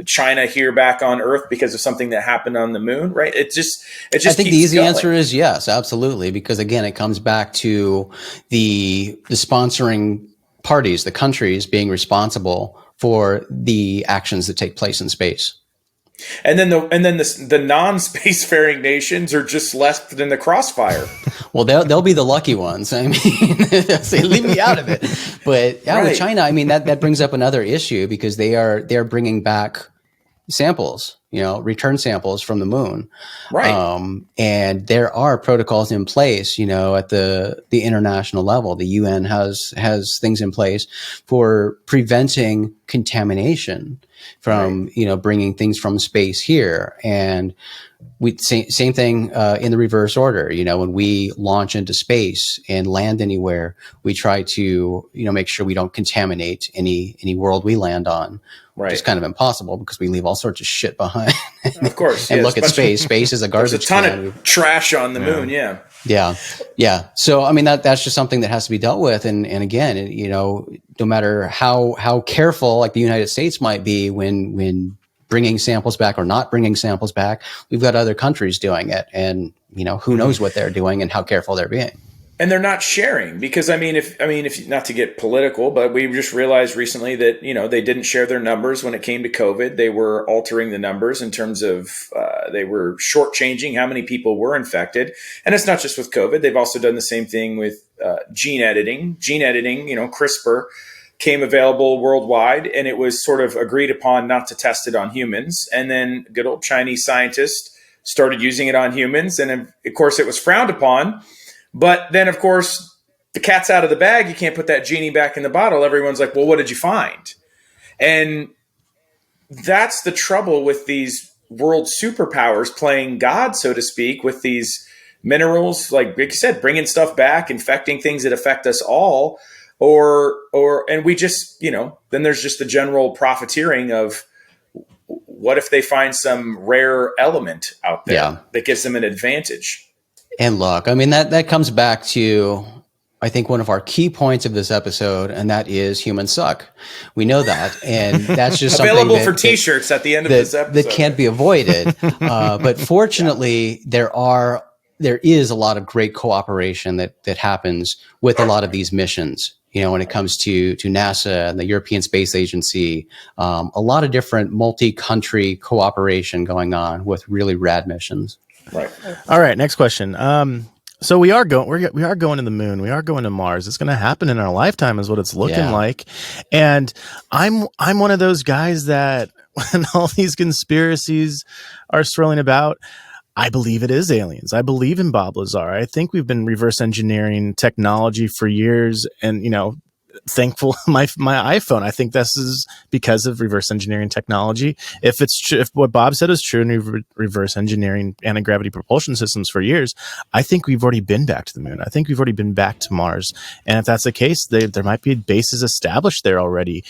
China here back on Earth because of something that happened on the moon, right? It just I think the easy answer is yes, absolutely. Because again, it comes back to the sponsoring parties, the countries being responsible for the actions that take place in space. And then the non-spacefaring nations are just left in the crossfire. Well, they'll be the lucky ones. I mean, they'll say, leave me out of it. But yeah, with China, I mean, that brings up another issue because they're bringing back samples return samples from the moon. Right. And there are protocols in place, at the international level. The UN has things in place for preventing contamination from, bringing things from space here. And same thing in the reverse order. When we launch into space and land anywhere, we try to make sure we don't contaminate any world we land on. Right. It's kind of impossible because we leave all sorts of shit behind. Of course. And look at space. Space is a garbage. There's a ton of trash on the moon. Yeah. Yeah. So, I mean, that's just something that has to be dealt with. And again, no matter how careful like the United States might be when bringing samples back or not bringing samples back, we've got other countries doing it. And, who knows what they're doing and how careful they're being. And they're not sharing because if not to get political, but we just realized recently that, they didn't share their numbers when it came to COVID. They were altering the numbers in terms of they were shortchanging how many people were infected. And it's not just with COVID. They've also done the same thing with gene editing. Gene editing, CRISPR came available worldwide, and it was sort of agreed upon not to test it on humans. And then good old Chinese scientists started using it on humans. And of course, it was frowned upon. But then, of course, the cat's out of the bag. You can't put that genie back in the bottle. Everyone's like, well, what did you find? And that's the trouble with these world superpowers playing God, so to speak, with these minerals, like you said, bringing stuff back, infecting things that affect us all. And we just, then there's just the general profiteering of what if they find some rare element out there that gives them an advantage? And look, I mean, that comes back to, I think, one of our key points of this episode, and that is humans suck. We know that. And that's just available for T-shirts at the end of this episode. That can't be avoided. But fortunately, there is a lot of great cooperation that happens with a lot of these missions. When it comes to NASA and the European Space Agency, a lot of different multi-country cooperation going on with really rad missions. Right. All right. Next question. So we are going to the moon. We are going to Mars. It's going to happen in our lifetime, is what it's looking like. And I'm one of those guys that when all these conspiracies are swirling about, I believe it is aliens. I believe in Bob Lazar. I think we've been reverse engineering technology for years, and thankful my iPhone. I think this is because of reverse engineering technology. If it's true, if what Bob said is true, and reverse engineering anti-gravity propulsion systems for years, I think we've already been back to the moon. I think we've already been back to Mars. And if that's the case, there might be bases established there already.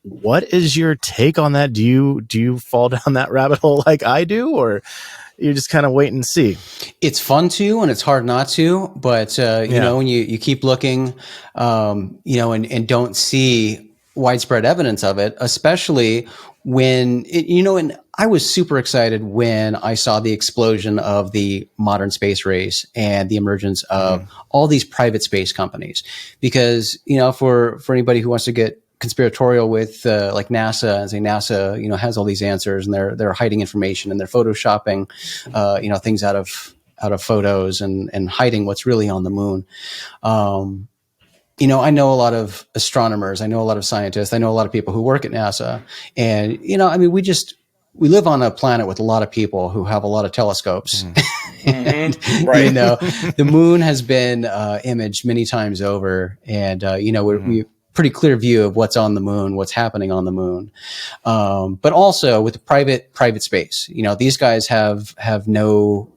What is your take on that? Do you fall down that rabbit hole like I do, or you just kind of wait and see? It's fun to, and it's hard not to, but when you keep looking, and don't see widespread evidence of it, especially when and I was super excited when I saw the explosion of the modern space race and the emergence of all these private space companies, because, for anybody who wants to get conspiratorial with like NASA and say NASA, has all these answers and they're hiding information and they're photoshopping, things out of photos and hiding what's really on the moon. I know a lot of astronomers, I know a lot of scientists, I know a lot of people who work at NASA, and we live on a planet with a lot of people who have a lot of telescopes. And, right. The moon has been imaged many times over, and we pretty clear view of what's on the moon, what's happening on the moon. But also with the private space, these guys have no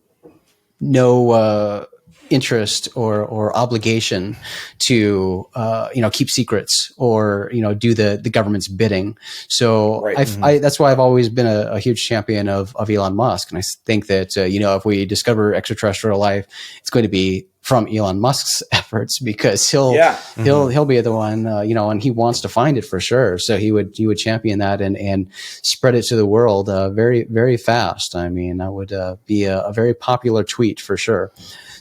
interest or obligation to, keep secrets or, do the government's bidding. So that's why I've always been a huge champion of Elon Musk. And I think that, if we discover extraterrestrial life, it's going to be from Elon Musk's efforts, because he'll be the one, and he wants to find it for sure. So he would champion that and spread it to the world very, very fast. I mean, that would be a very popular tweet for sure.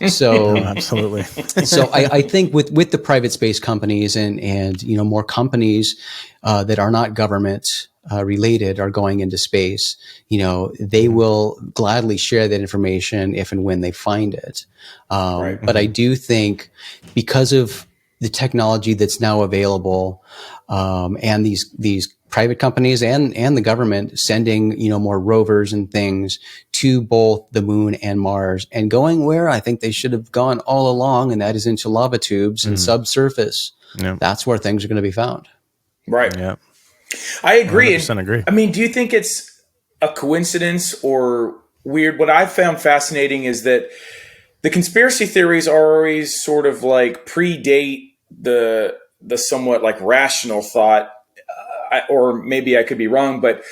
So absolutely. So I think with the private space companies and more companies that are not government related are going into space, they will gladly share that information if and when they find it. But I do think because of the technology that's now available, and these private companies and the government sending, more rovers and things to both the moon and Mars, and going where I think they should have gone all along, and that is into lava tubes and subsurface. Yeah. That's where things are going to be found. Right. Yeah. I agree. 100% agree. I mean, do you think it's a coincidence or weird? What I've found fascinating is that the conspiracy theories always sort of like predate the somewhat like rational thought, or maybe I could be wrong, but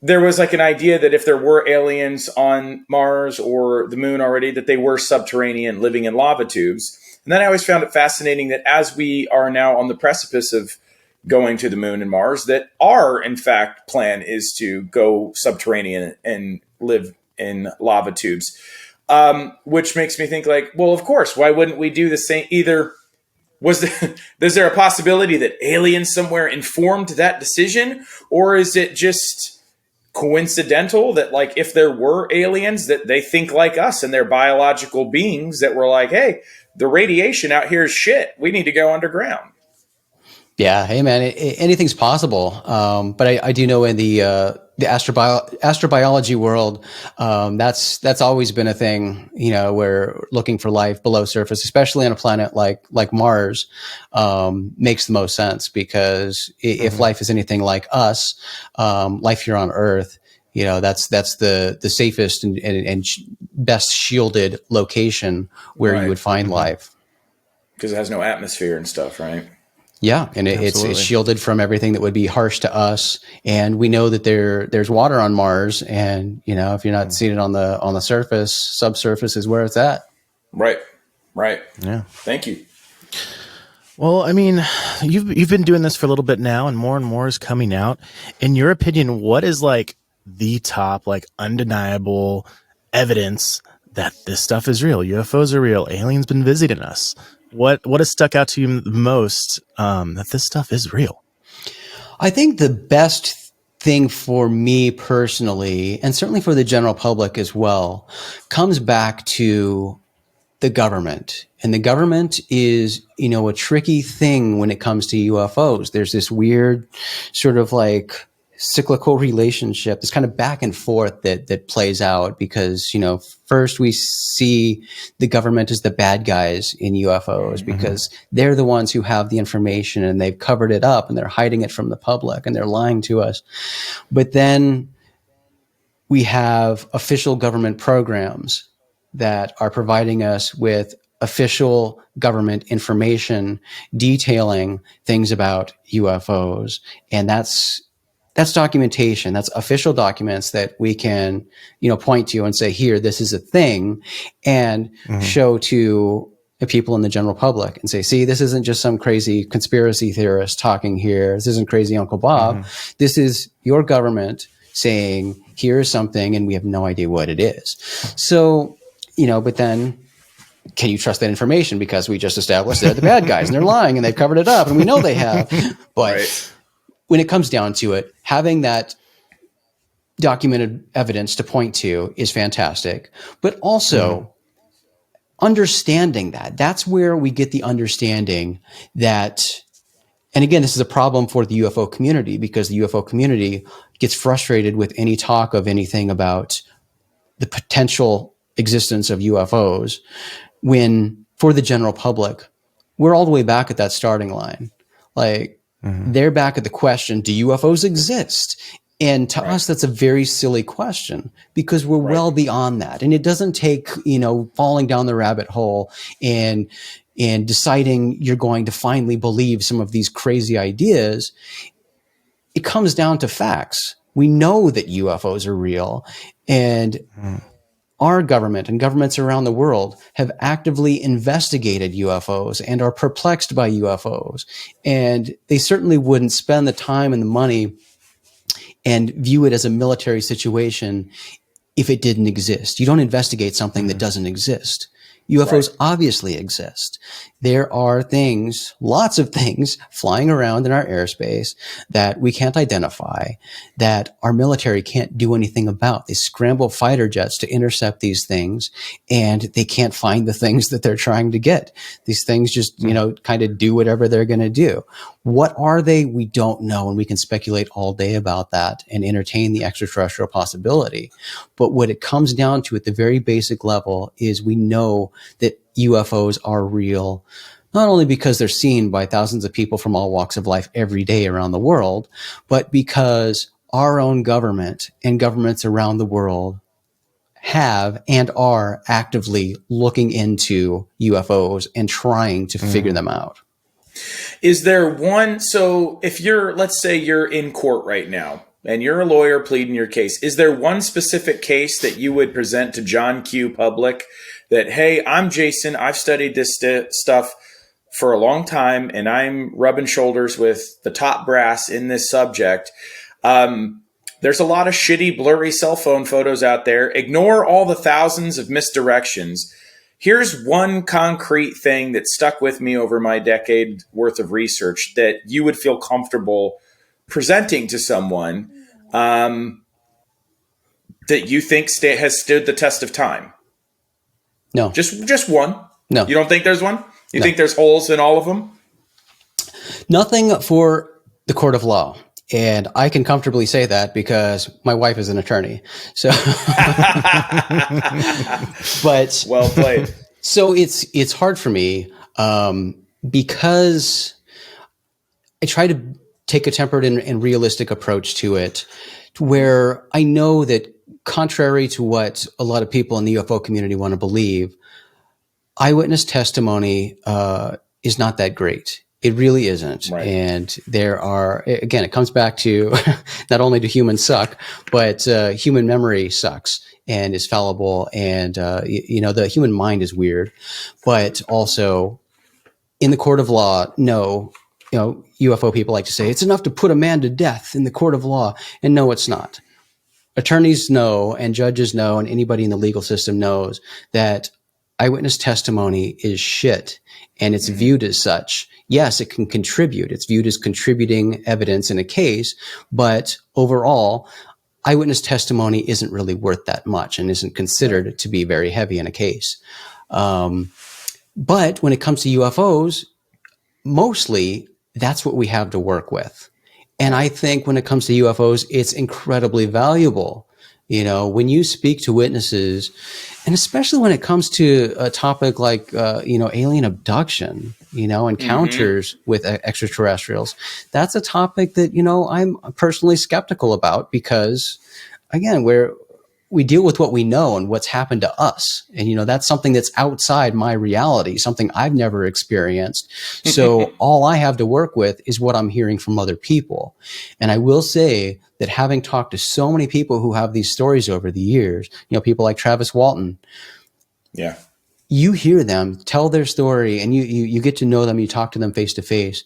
there was like an idea that if there were aliens on Mars or the moon already, that they were subterranean, living in lava tubes. And then I always found it fascinating that as we are now on the precipice of going to the moon and Mars, that our, in fact, plan is to go subterranean and live in lava tubes, which makes me think like, well, of course, why wouldn't we do the same? Either is there a possibility that aliens somewhere informed that decision, or is it just coincidental that like if there were aliens that they think like us and they're biological beings that were like, hey, the radiation out here is shit, we need to go underground? Yeah, hey man, anything's possible. But I do know in the astrobiology world, that's always been a thing. Where looking for life below surface, especially on a planet like Mars, makes the most sense, because if life is anything like us, life here on Earth, that's the safest and best shielded location where you would find life, because it has no atmosphere and stuff, right? Yeah, and it's shielded from everything that would be harsh to us. And we know that there's water on Mars, and if you're not seeing it on the surface, subsurface is where it's at. Right. Yeah. Thank you. Well, I mean, you've been doing this for a little bit now, and more is coming out. In your opinion, what is like the top, like undeniable evidence that this stuff is real? UFOs are real. Aliens been visiting us. What has stuck out to you the most, that this stuff is real? I think the best thing for me personally, and certainly for the general public as well, comes back to the government. And the government is, a tricky thing when it comes to UFOs. There's this weird sort of like cyclical relationship, this kind of back and forth that plays out, because, first we see the government as the bad guys in UFOs because they're the ones who have the information and they've covered it up and they're hiding it from the public and they're lying to us. But then we have official government programs that are providing us with official government information detailing things about UFOs. And that's documentation. That's official documents that we can, point to and say, here, this is a thing, and show to the people in the general public and say, see, this isn't just some crazy conspiracy theorist talking here. This isn't crazy Uncle Bob. This is your government saying, here's something, and we have no idea what it is. So, but then can you trust that information? Because we just established they're the bad guys and they're lying and they've covered it up and we know they have. But when it comes down to it, having that documented evidence to point to is fantastic, but also understanding that's where we get the understanding that, and again, this is a problem for the UFO community, because the UFO community gets frustrated with any talk of anything about the potential existence of UFOs, when for the general public, we're all the way back at that starting line. Like, they're back at the question, do UFOs exist? And to us, that's a very silly question, because we're well beyond that. And it doesn't take, falling down the rabbit hole and deciding you're going to finally believe some of these crazy ideas. It comes down to facts. We know that UFOs are real, and our government and governments around the world have actively investigated UFOs and are perplexed by UFOs. And they certainly wouldn't spend the time and the money and view it as a military situation if it didn't exist. You don't investigate something that doesn't exist. UFOs obviously exist. There are things, lots of things flying around in our airspace that we can't identify, that our military can't do anything about. They scramble fighter jets to intercept these things, and they can't find the things that they're trying to get. These things just, kind of do whatever they're going to do. What are they? We don't know, and we can speculate all day about that and entertain the extraterrestrial possibility. But what it comes down to at the very basic level is we know that UFOs are real, not only because they're seen by thousands of people from all walks of life every day around the world, but because our own government and governments around the world have and are actively looking into UFOs and trying to figure them out. Is there one, so if let's say you're in court right now and you're a lawyer pleading your case, is there one specific case that you would present to John Q. Public that, hey, I'm Jason, I've studied this stuff for a long time, and I'm rubbing shoulders with the top brass in this subject. There's a lot of shitty, blurry cell phone photos out there. Ignore all the thousands of misdirections. Here's one concrete thing that stuck with me over my decade worth of research that you would feel comfortable presenting to someone that you think has stood the test of time. No. Just one? No. You don't think there's one? You No. think there's holes in all of them? Nothing for the court of law. And I can comfortably say that because my wife is an attorney. So, but well played. So it's hard for me, because I try to take a tempered and realistic approach to it, to where I know that contrary to what a lot of people in the UFO community want to believe, eyewitness testimony is not that great. It really isn't. Right. And there are, again, it comes back to not only do humans suck, but human memory sucks and is fallible. And, the human mind is weird. But also in the court of law, no, UFO people like to say it's enough to put a man to death in the court of law. And no, it's not. Attorneys know, and judges know, and anybody in the legal system knows that eyewitness testimony is shit, and it's viewed as such. Yes, it can contribute. It's viewed as contributing evidence in a case, but overall, eyewitness testimony isn't really worth that much and isn't considered to be very heavy in a case. But when it comes to UFOs, mostly that's what we have to work with. And I think when it comes to UFOs, it's incredibly valuable. When you speak to witnesses, and especially when it comes to a topic like, alien abduction, encounters with extraterrestrials, that's a topic that, I'm personally skeptical about because, again, we deal with what we know and what's happened to us. And, that's something that's outside my reality, something I've never experienced. So all I have to work with is what I'm hearing from other people. And I will say that having talked to so many people who have these stories over the years, people like Travis Walton. Yeah. You hear them tell their story and you get to know them. You talk to them face to face.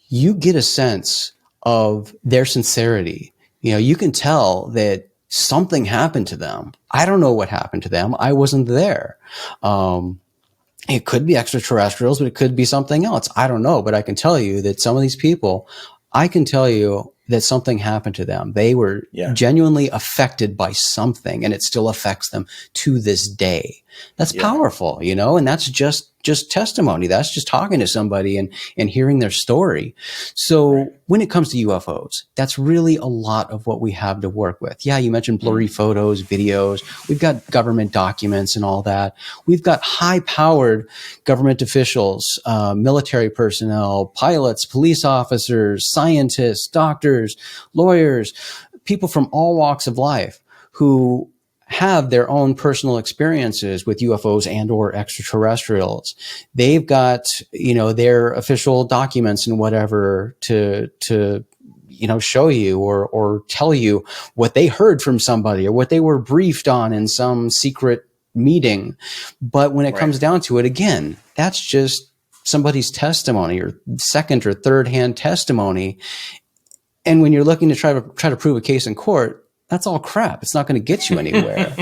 You get a sense of their sincerity. You can tell that something happened to them. I don't know what happened to them. I wasn't there. It could be extraterrestrials, but it could be something else. I don't know, but I can tell you that some of these people, I can tell you that something happened to them. They were genuinely affected by something, and it still affects them to this day. That's powerful, and that's just testimony. That's just talking to somebody and hearing their story. So when it comes to UFOs, that's really a lot of what we have to work with. Yeah, you mentioned blurry photos, videos. We've got government documents and all that. We've got high-powered government officials, military personnel, pilots, police officers, scientists, doctors, lawyers, people from all walks of life who have their own personal experiences with UFOs and or extraterrestrials. They've got, their official documents and whatever to show you or tell you what they heard from somebody or what they were briefed on in some secret meeting. But when it comes down to it, again, that's just somebody's testimony or second or third hand testimony. And when you're looking to try to prove a case in court, that's all crap. It's not going to get you anywhere.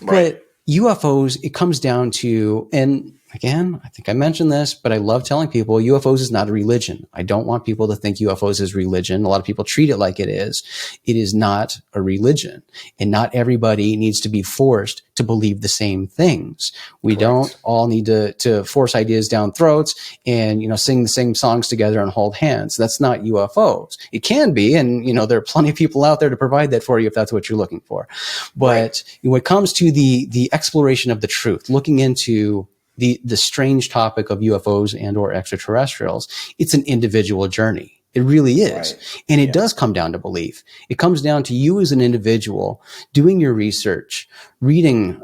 But UFOs, it comes down to, and again, I think I mentioned this, but I love telling people UFOs is not a religion. I don't want people to think UFOs is religion. A lot of people treat it like it is. It is not a religion, and not everybody needs to be forced to believe the same things. We don't all need to force ideas down throats and, sing the same songs together and hold hands. That's not UFOs. It can be. And, there are plenty of people out there to provide that for you if that's what you're looking for. But when it comes to the exploration of the truth, looking into the strange topic of UFOs and or extraterrestrials, it's an individual journey. It really is. And it does come down to belief. It comes down to you as an individual doing your research, reading,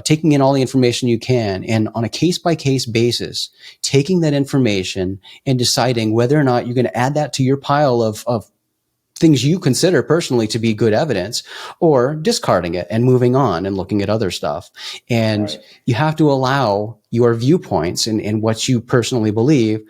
taking in all the information you can, and on a case-by-case basis, taking that information and deciding whether or not you're going to add that to your pile of things you consider personally to be good evidence, or discarding it and moving on and looking at other stuff. And you have to allow your viewpoints and what you personally believe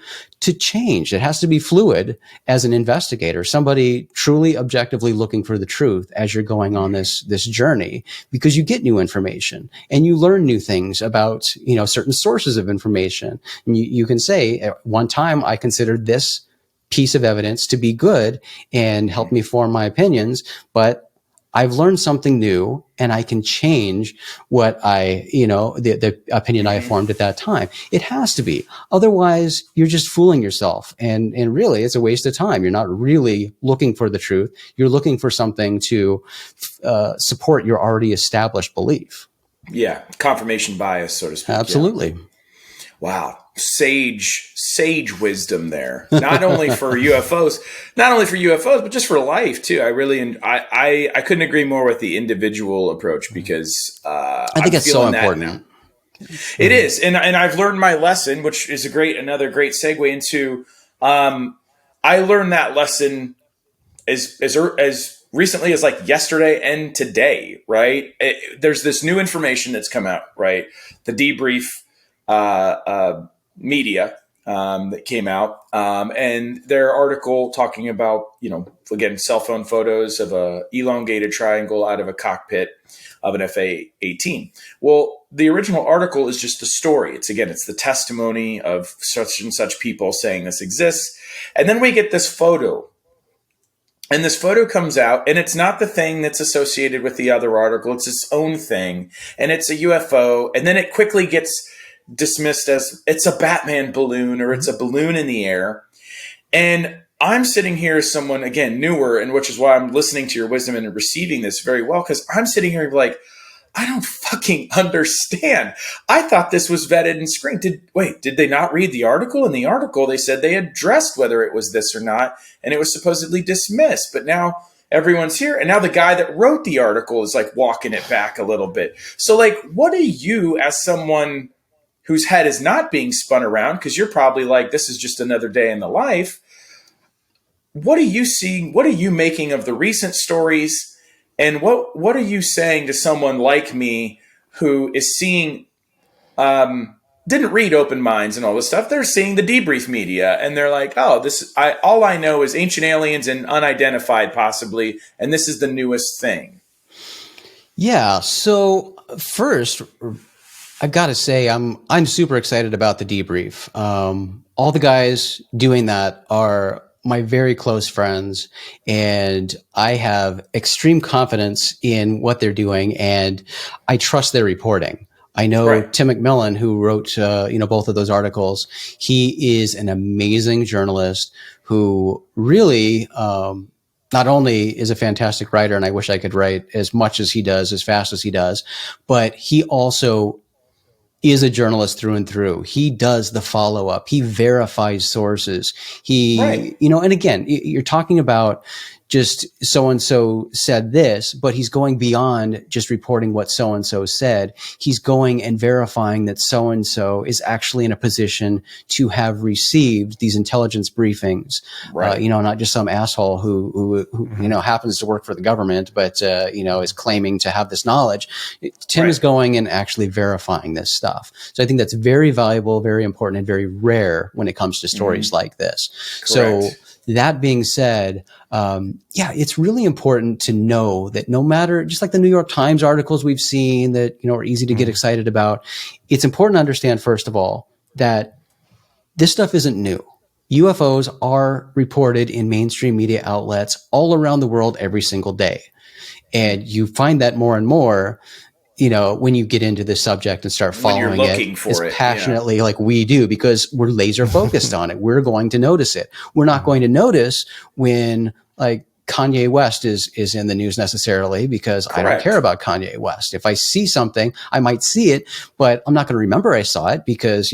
to change. It has to be fluid as an investigator, somebody truly objectively looking for the truth as you're going on this journey, because you get new information and you learn new things about, certain sources of information. And you can say, at one time I considered this piece of evidence to be good and help me form my opinions, but I've learned something new and I can change what the opinion I formed at that time. It has to be. Otherwise, you're just fooling yourself. And really, it's a waste of time. You're not really looking for the truth. You're looking for something to support your already established belief. Yeah. Confirmation bias, so to speak. Absolutely. Yeah. Wow. Sage wisdom there. Not only for UFOs, but just for life too. I couldn't agree more with the individual approach, because I think it's so important. It is. And I've learned my lesson, which is another great segue into, I learned that lesson as recently as like yesterday and today, right? There's this new information that's come out, right? The debrief, media that came out, and their article talking about, again, cell phone photos of a elongated triangle out of a cockpit of an FA-18. Well, the original article is just the story. It's the testimony of such and such people saying this exists. And then we get this photo. And this photo comes out, and it's not the thing that's associated with the other article. It's its own thing. And it's a UFO. And then it quickly gets dismissed as it's a Batman balloon, or it's a balloon in the air. And I'm sitting here as someone, again, newer, and which is why I'm listening to your wisdom and receiving this very well, because I'm sitting here like, I don't fucking understand. I thought this was vetted and screened. Did they not read the article? In the article, they said they addressed whether it was this or not, and it was supposedly dismissed. But now everyone's here, and now the guy that wrote the article is like walking it back a little bit. So like, what do you, as someone whose head is not being spun around, because you're probably like, this is just another day in the life, what are you seeing? What are you making of the recent stories? And what are you saying to someone like me who is seeing, didn't read Open Minds and all this stuff? They're seeing the debrief media, and they're like, oh, all I know is ancient aliens and unidentified possibly, and this is the newest thing. Yeah. So first, I got to say, I'm super excited about the debrief. All the guys doing that are my very close friends, and I have extreme confidence in what they're doing, and I trust their reporting. I know Tim McClellan, who wrote, both of those articles. He is an amazing journalist who really, not only is a fantastic writer, and I wish I could write as much as he does, as fast as he does, but he also is a journalist through and through. He does the follow-up. He verifies sources. And again, you're talking about just so-and-so said this, but he's going beyond just reporting what so-and-so said. He's going and verifying that so-and-so is actually in a position to have received these intelligence briefings. Not just some asshole who happens to work for the government, but, is claiming to have this knowledge. Tim is going and actually verifying this stuff. So I think that's very valuable, very important, and very rare when it comes to stories like this. Correct. So That being said, it's really important to know that no matter, just like the New York Times articles we've seen that, are easy to get excited about, it's important to understand, first of all, that this stuff isn't new. UFOs are reported in mainstream media outlets all around the world every single day. And you find that more and more, when you get into this subject and start following it as passionately like we do, because we're laser focused on it. We're going to notice it. We're not going to notice when like Kanye West is in the news necessarily, because I don't care about Kanye West. If I see something, I might see it, but I'm not going to remember I saw it because,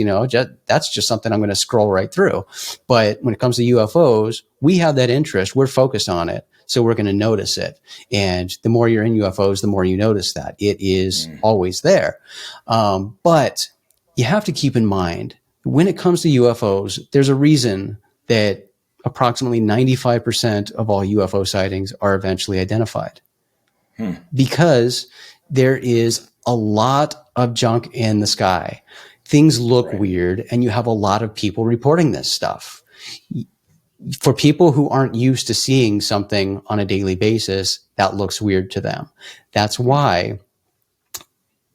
that's just something I'm going to scroll right through. But when it comes to UFOs, we have that interest. We're focused on it. So we're going to notice it. And the more you're in UFOs, the more you notice that. It is always there. But you have to keep in mind, when it comes to UFOs, there's a reason that approximately 95% of all UFO sightings are eventually identified. Because there is a lot of junk in the sky. Things look weird, and you have a lot of people reporting this stuff. For people who aren't used to seeing something on a daily basis, that looks weird to them. That's why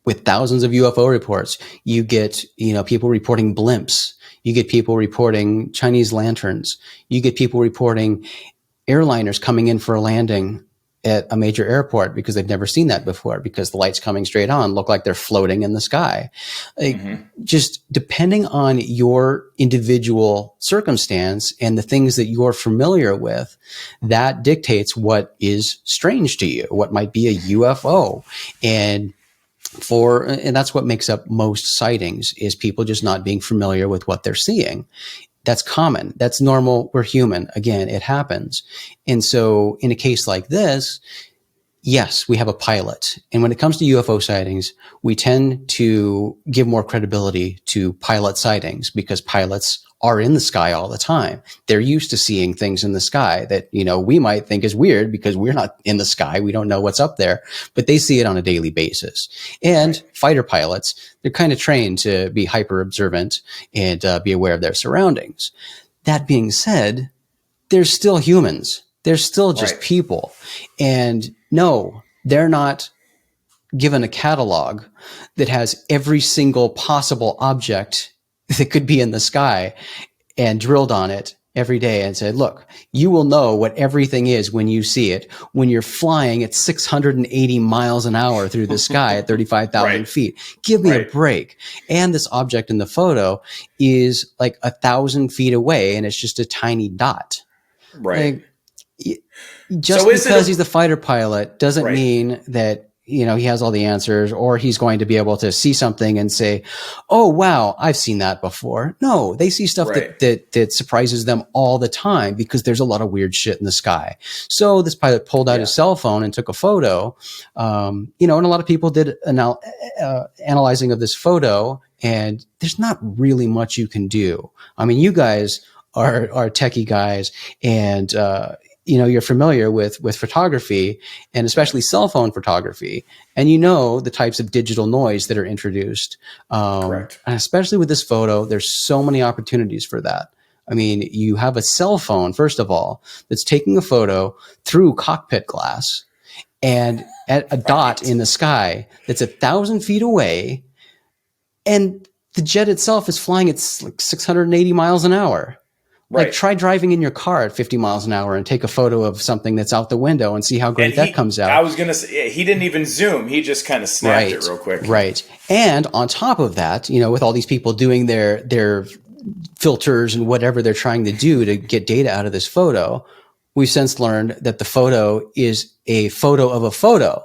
with thousands of UFO reports, you get, people reporting blimps. You get people reporting Chinese lanterns. You get people reporting airliners coming in for a landing at a major airport because they've never seen that before, because the lights coming straight on look like they're floating in the sky. Just depending on your individual circumstance and the things that you're familiar with, that dictates what is strange to you, what might be a UFO. And that's what makes up most sightings, is people just not being familiar with what they're seeing. That's common. That's normal. We're human. Again, it happens. And so in a case like this, yes, we have a pilot. And when it comes to UFO sightings, we tend to give more credibility to pilot sightings because pilots are in the sky all the time. They're used to seeing things in the sky that, we might think is weird because we're not in the sky. We don't know what's up there, but they see it on a daily basis. And fighter pilots, they're kind of trained to be hyper observant and be aware of their surroundings. That being said, they're still humans. They're still just people. And no, they're not given a catalog that has every single possible object that could be in the sky and drilled on it every day and said, look, you will know what everything is when you see it, when you're flying at 680 miles an hour through the sky at 35,000 feet. Give me a break. And this object in the photo is like 1,000 feet away and it's just a tiny dot. Just because he's the fighter pilot doesn't mean that he has all the answers, or he's going to be able to see something and say, oh, wow, I've seen that before. No, they see stuff that surprises them all the time because there's a lot of weird shit in the sky. So this pilot pulled out his cell phone and took a photo, and a lot of people did analyzing of this photo, and there's not really much you can do. I mean, you guys are techie guys, and you're familiar with photography, and especially cell phone photography, and the types of digital noise that are introduced. And especially with this photo, there's so many opportunities for that. I mean, you have a cell phone, first of all, that's taking a photo through cockpit glass and at a dot in the sky that's 1,000 feet away, and the jet itself is flying at like 680 miles an hour. Like, try driving in your car at 50 miles an hour and take a photo of something that's out the window and see how great that comes out. I was going to say, he didn't even zoom. He just kind of snapped it real quick. Right. And on top of that, with all these people doing their filters and whatever they're trying to do to get data out of this photo, we've since learned that the photo is a photo of a photo.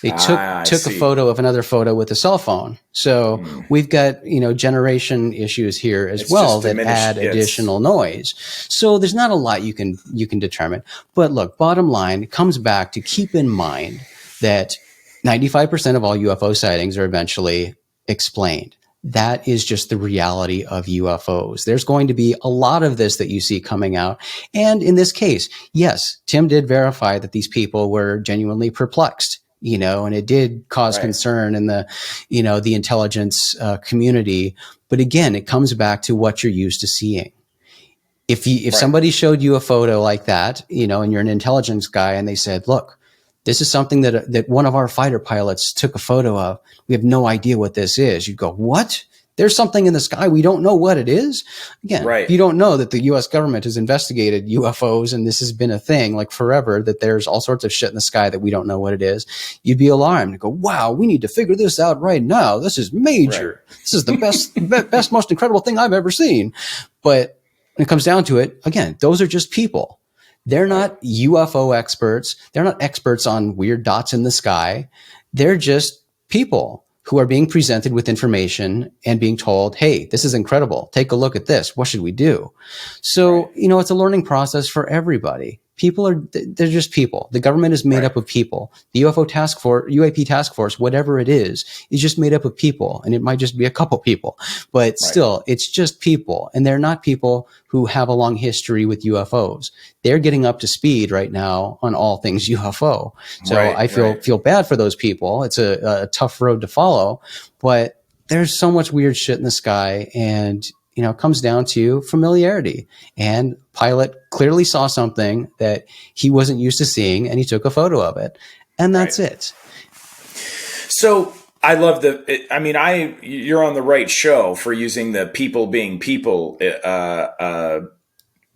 They took a photo of another photo with a cell phone. So we've got, generation issues here as well that add additional noise. So there's not a lot you can determine. But look, bottom line, it comes back to keep in mind that 95% of all UFO sightings are eventually explained. That is just the reality of UFOs. There's going to be a lot of this that you see coming out. And in this case, yes, Tim did verify that these people were genuinely perplexed. And it did cause concern in the, the intelligence community. But again, it comes back to what you're used to seeing. If somebody showed you a photo like that, and you're an intelligence guy, and they said, look, this is something that one of our fighter pilots took a photo of. We have no idea what this is. You'd go, what? There's something in the sky. We don't know what it is. Again, you don't know that the U.S. government has investigated UFOs, and this has been a thing like forever, that there's all sorts of shit in the sky that we don't know what it is. You'd be alarmed and go, wow, we need to figure this out right now. This is major. This is the best, most incredible thing I've ever seen. But when it comes down to it, again, those are just people. They're not UFO experts. They're not experts on weird dots in the sky. They're just people who are being presented with information and being told, hey, this is incredible. Take a look at this. What should we do? So, it's a learning process for everybody. They're just people. The government is made up of people. The UAP task force, whatever it is just made up of people. And it might just be a couple people, but still, it's just people. And they're not people who have a long history with UFOs. They're getting up to speed right now on all things UFO. So I feel bad for those people. It's a tough road to follow, but there's so much weird shit in the sky, and it comes down to familiarity. And pilot clearly saw something that he wasn't used to seeing, and he took a photo of it. And that's it. So I love you're on the right show for using the people being people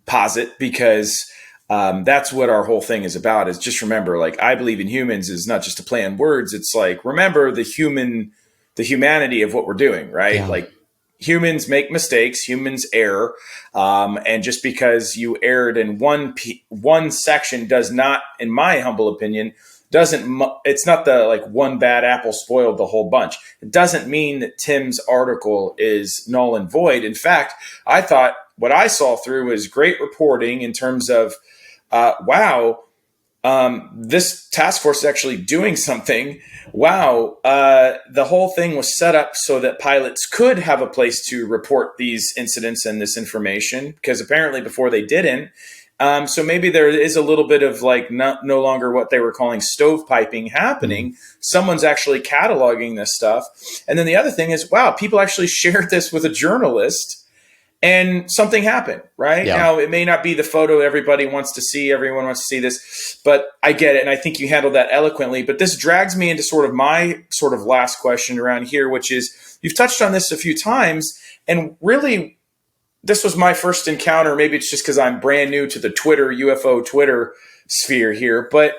posit, because that's what our whole thing is about, is just remember, like, I believe in humans is not just a play on words. It's like, remember the humanity of what we're doing, right? Yeah. Like, humans make mistakes, humans err, and just because you erred in one section does not, in my humble opinion, it's not the like one bad apple spoiled the whole bunch. It doesn't mean that Tim's article is null and void. In fact, I thought what I saw through was great reporting in terms of, this task force is actually doing something. Wow. The whole thing was set up so that pilots could have a place to report these incidents and this information, because apparently before they didn't. So maybe there is a little bit of like no longer what they were calling stovepiping happening. Mm-hmm. Someone's actually cataloging this stuff. And then the other thing is, wow, people actually shared this with a journalist. And something happened, right? Yeah. Now, it may not be the photo everybody wants to see. Everyone wants to see this. But I get it. And I think you handled that eloquently. But this drags me into sort of my sort of last question around here, which is, you've touched on this a few times. And really, this was my first encounter. Maybe it's just because I'm brand new to the UFO Twitter sphere here. But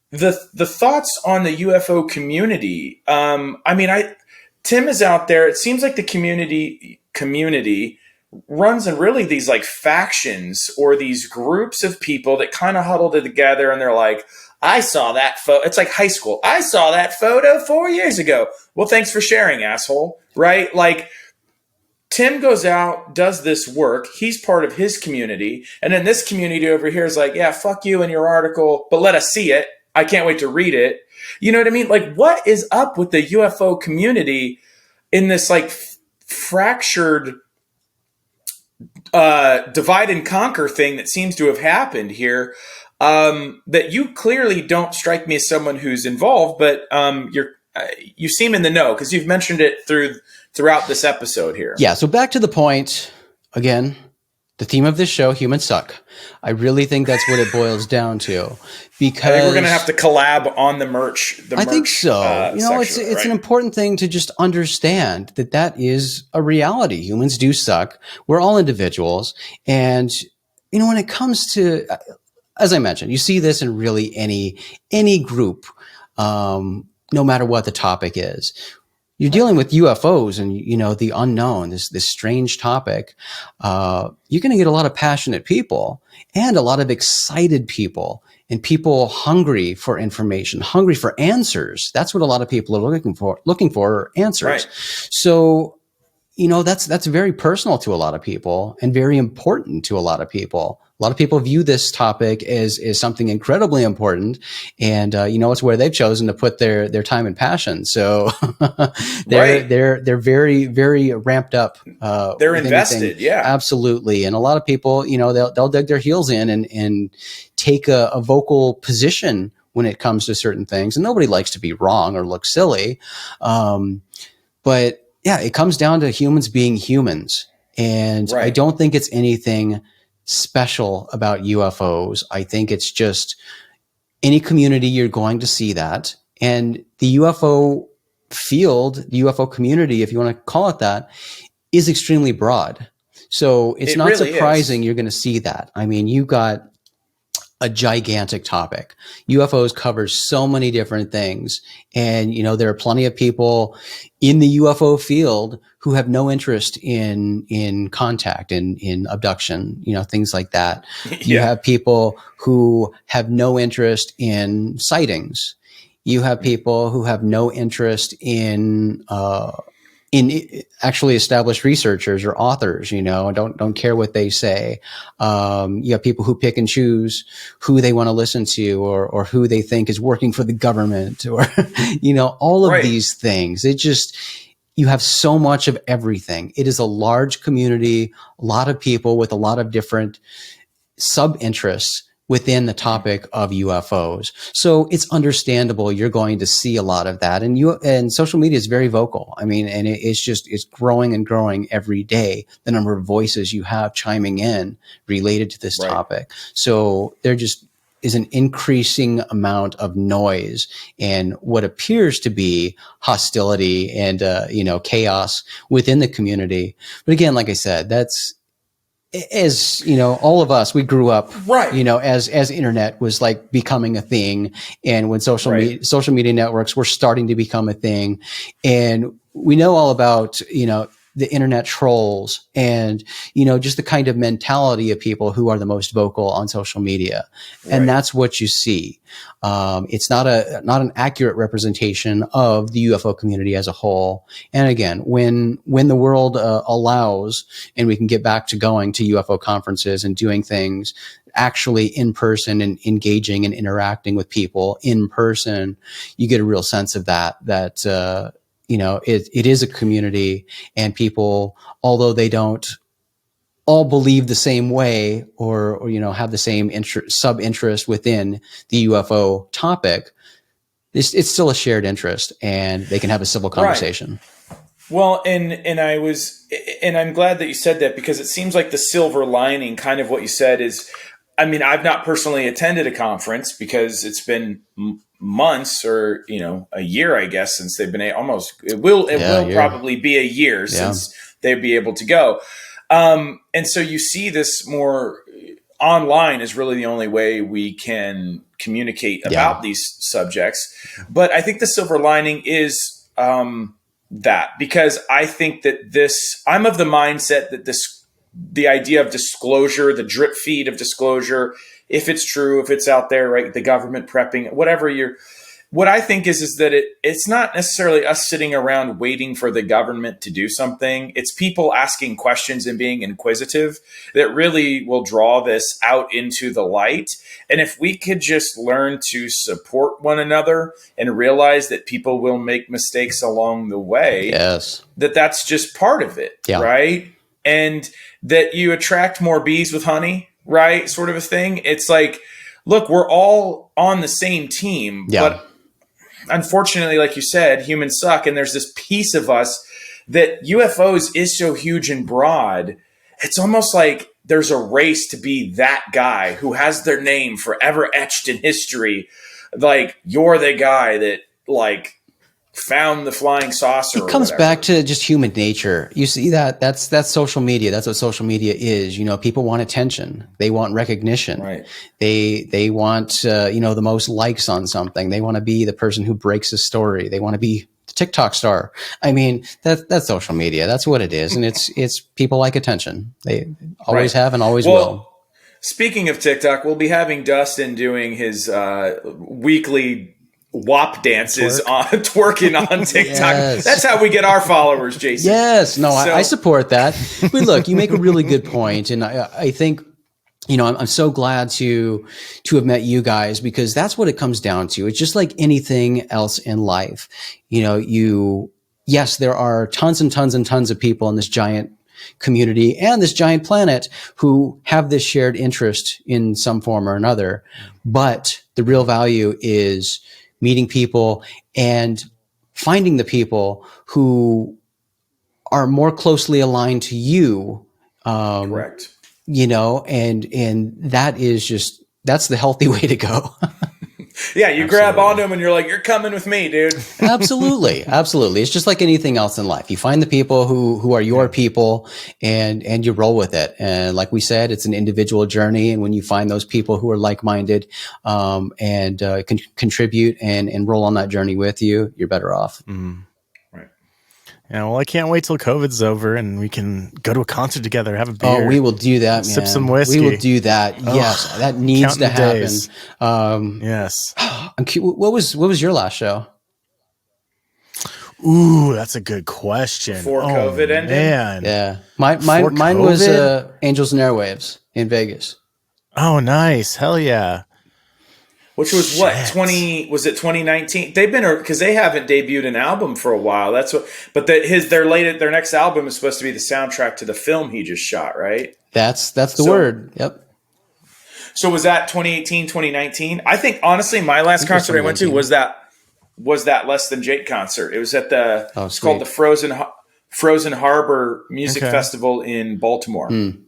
the thoughts on the UFO community. Tim is out there. It seems like the community runs in really these like factions or these groups of people that kind of huddled together, and they're like, I saw that photo. It's like high school. I saw that photo 4 years ago. Well, thanks for sharing, asshole. Right? Like, Tim goes out, does this work. He's part of his community. And then this community over here is like, yeah, fuck you and your article, but let us see it. I can't wait to read it. You know what I mean? Like, what is up with the UFO community in this like fractured divide and conquer thing that seems to have happened here, that you clearly don't strike me as someone who's involved, but you seem in the know because you've mentioned it throughout this episode here. Yeah. So back to the point again, the theme of this show, humans suck. I really think that's what it boils down to, because I think we're going to have to collab on the merch. I think so. It's an important thing to just understand that is a reality. Humans do suck. We're all individuals. And, when it comes to, as I mentioned, you see this in really any group, no matter what the topic is. You're dealing with UFOs and, the unknown, this strange topic. You're going to get a lot of passionate people and a lot of excited people and people hungry for information, hungry for answers. That's what a lot of people are looking for answers. Right. So, that's very personal to a lot of people and very important to a lot of people. A lot of people view this topic as something incredibly important, and it's where they've chosen to put their time and passion. So they're very, very ramped up. They're invested, yeah, absolutely. And a lot of people, they'll dig their heels in and take a vocal position when it comes to certain things. And nobody likes to be wrong or look silly, but yeah, it comes down to humans being humans. And I don't think it's anything special about UFOs. I think it's just any community you're going to see that. And the UFO field, the UFO community, if you want to call it that, is extremely broad. So it's not really surprising you're going to see that. I mean, you got a gigantic topic. UFOs covers so many different things. And, you know, there are plenty of people in the UFO field who have no interest in contact and in abduction, you know, things like that. You have people who have no interest in sightings. You have people who have no interest in actually established researchers or authors, you know, don't care what they say. You have people who pick and choose who they want to listen to or who they think is working for the government or, you know, all of these things. It just, you have so much of everything. It is a large community, a lot of people with a lot of different sub-interests within the topic of UFOs. So it's understandable you're going to see a lot of that. And social media is very vocal. I mean, and it's growing and growing every day, the number of voices you have chiming in related to this topic. So there just is an increasing amount of noise and what appears to be hostility and, you know, chaos within the community. But again, like I said, that's, as you know, all of us, we grew up, you know, as internet was like becoming a thing. And when social media networks were starting to become a thing, and we know all about, you know, the internet trolls and, you know, just the kind of mentality of people who are the most vocal on social media. And that's what you see. It's not an accurate representation of the UFO community as a whole. And again, when the world allows and we can get back to going to UFO conferences and doing things actually in person and engaging and interacting with people in person, you get a real sense of that, you know, it is a community, and people, although they don't all believe the same way or you know, have the same sub-interest within the UFO topic, it's still a shared interest, and they can have a civil conversation. Well, and I'm glad that you said that, because it seems like the silver lining, kind of what you said is, I mean, I've not personally attended a conference because it's been months or, you know, a year, I guess, since they've been it will probably be a year since they'd be able to go. And so you see this more online is really the only way we can communicate about these subjects. But I think the silver lining is, that, because I think that I'm of the mindset that the idea of disclosure, the drip feed of disclosure, if it's true, if it's out there, right, the government prepping, what I think is that it's not necessarily us sitting around waiting for the government to do something. It's people asking questions and being inquisitive that really will draw this out into the light. And if we could just learn to support one another and realize that people will make mistakes along the way, that's just part of it, right? And that you attract more bees with honey, right? Sort of a thing. It's like, look, we're all on the same team, but unfortunately, like you said, humans suck. And there's this piece of us that UFOs is so huge and broad. It's almost like there's a race to be that guy who has their name forever etched in history. Like, you're the guy that, like, found the flying saucer. It comes back to just human nature. You see that's social media. That's what social media is. You know, people want attention. They want recognition. Right. They want, you know, the most likes on something. They want to be the person who breaks a story. They want to be the TikTok star. I mean, that's social media. That's what it is. And it's people like attention. They always have and always will. Speaking of TikTok, we'll be having Dustin doing his weekly WAP dances twerking on TikTok. That's how we get our followers, Jason. I support that. But look, you make a really good point, and I think, you know, I'm so glad to have met you guys, because that's what it comes down to. It's just like anything else in life. You know, yes, there are tons and tons and tons of people in this giant community and this giant planet who have this shared interest in some form or another. But the real value is meeting people and finding the people who are more closely aligned to you Correct. And that is that's the healthy way to go. Yeah, you grab onto them and you're like, you're coming with me, dude. Absolutely. It's just like anything else in life. You find the people who are your people and you roll with it. And like we said, it's an individual journey. And when you find those people who are like-minded, and can contribute and roll on that journey with you, you're better off. Mm. Yeah, well, I can't wait till COVID's over and we can go to a concert together, have a beer. Oh, we will do that, man. Sip some whiskey. We will do that. Yes, that needs to happen. Days. Yes. What was your last show? Ooh, that's a good question. Before COVID ended? Man. Yeah. Mine was Angels and Airwaves in Vegas. Oh, nice. Hell yeah. Which was Shit. Was it 2019? They've been, because they haven't debuted an album for a while. That's what, but their next album is supposed to be the soundtrack to the film he just shot, right? That's the word. Yep. So was that 2018, 2019? I think honestly, my last concert I went to was that Less Than Jake concert. It was at it's called the Frozen Harbor Music Festival in Baltimore. Mm.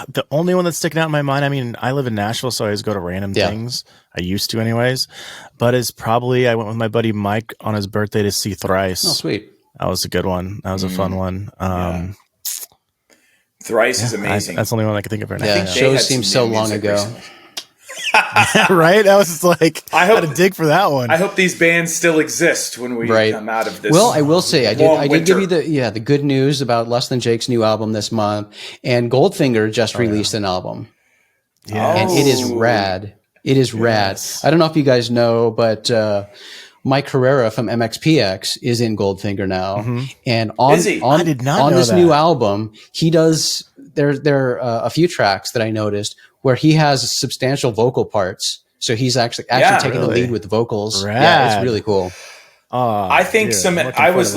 The only one that's sticking out in my mind, I mean, I live in Nashville, so I always go to random things. I used to anyways. But is probably, I went with my buddy Mike on his birthday to see Thrice. Oh, sweet. That was a good one. That was a fun one. Thrice is amazing. That's the only one I can think of right now. Yeah, shows seem so long ago. Right? I was like, I had to dig for that one. I hope these bands still exist when we come out of this. Well, I will say, I did give you winter. the good news about Less Than Jake's new album this month, and Goldfinger just released an album. Yeah, and it is rad. It is rad. I don't know if you guys know, but Mike Herrera from MXPX is in Goldfinger now, and I did not on know this that. new album, he does. There are a few tracks that I noticed where he has substantial vocal parts. So he's actually taking the lead with the vocals. Rad. Yeah, it's really cool. I think I was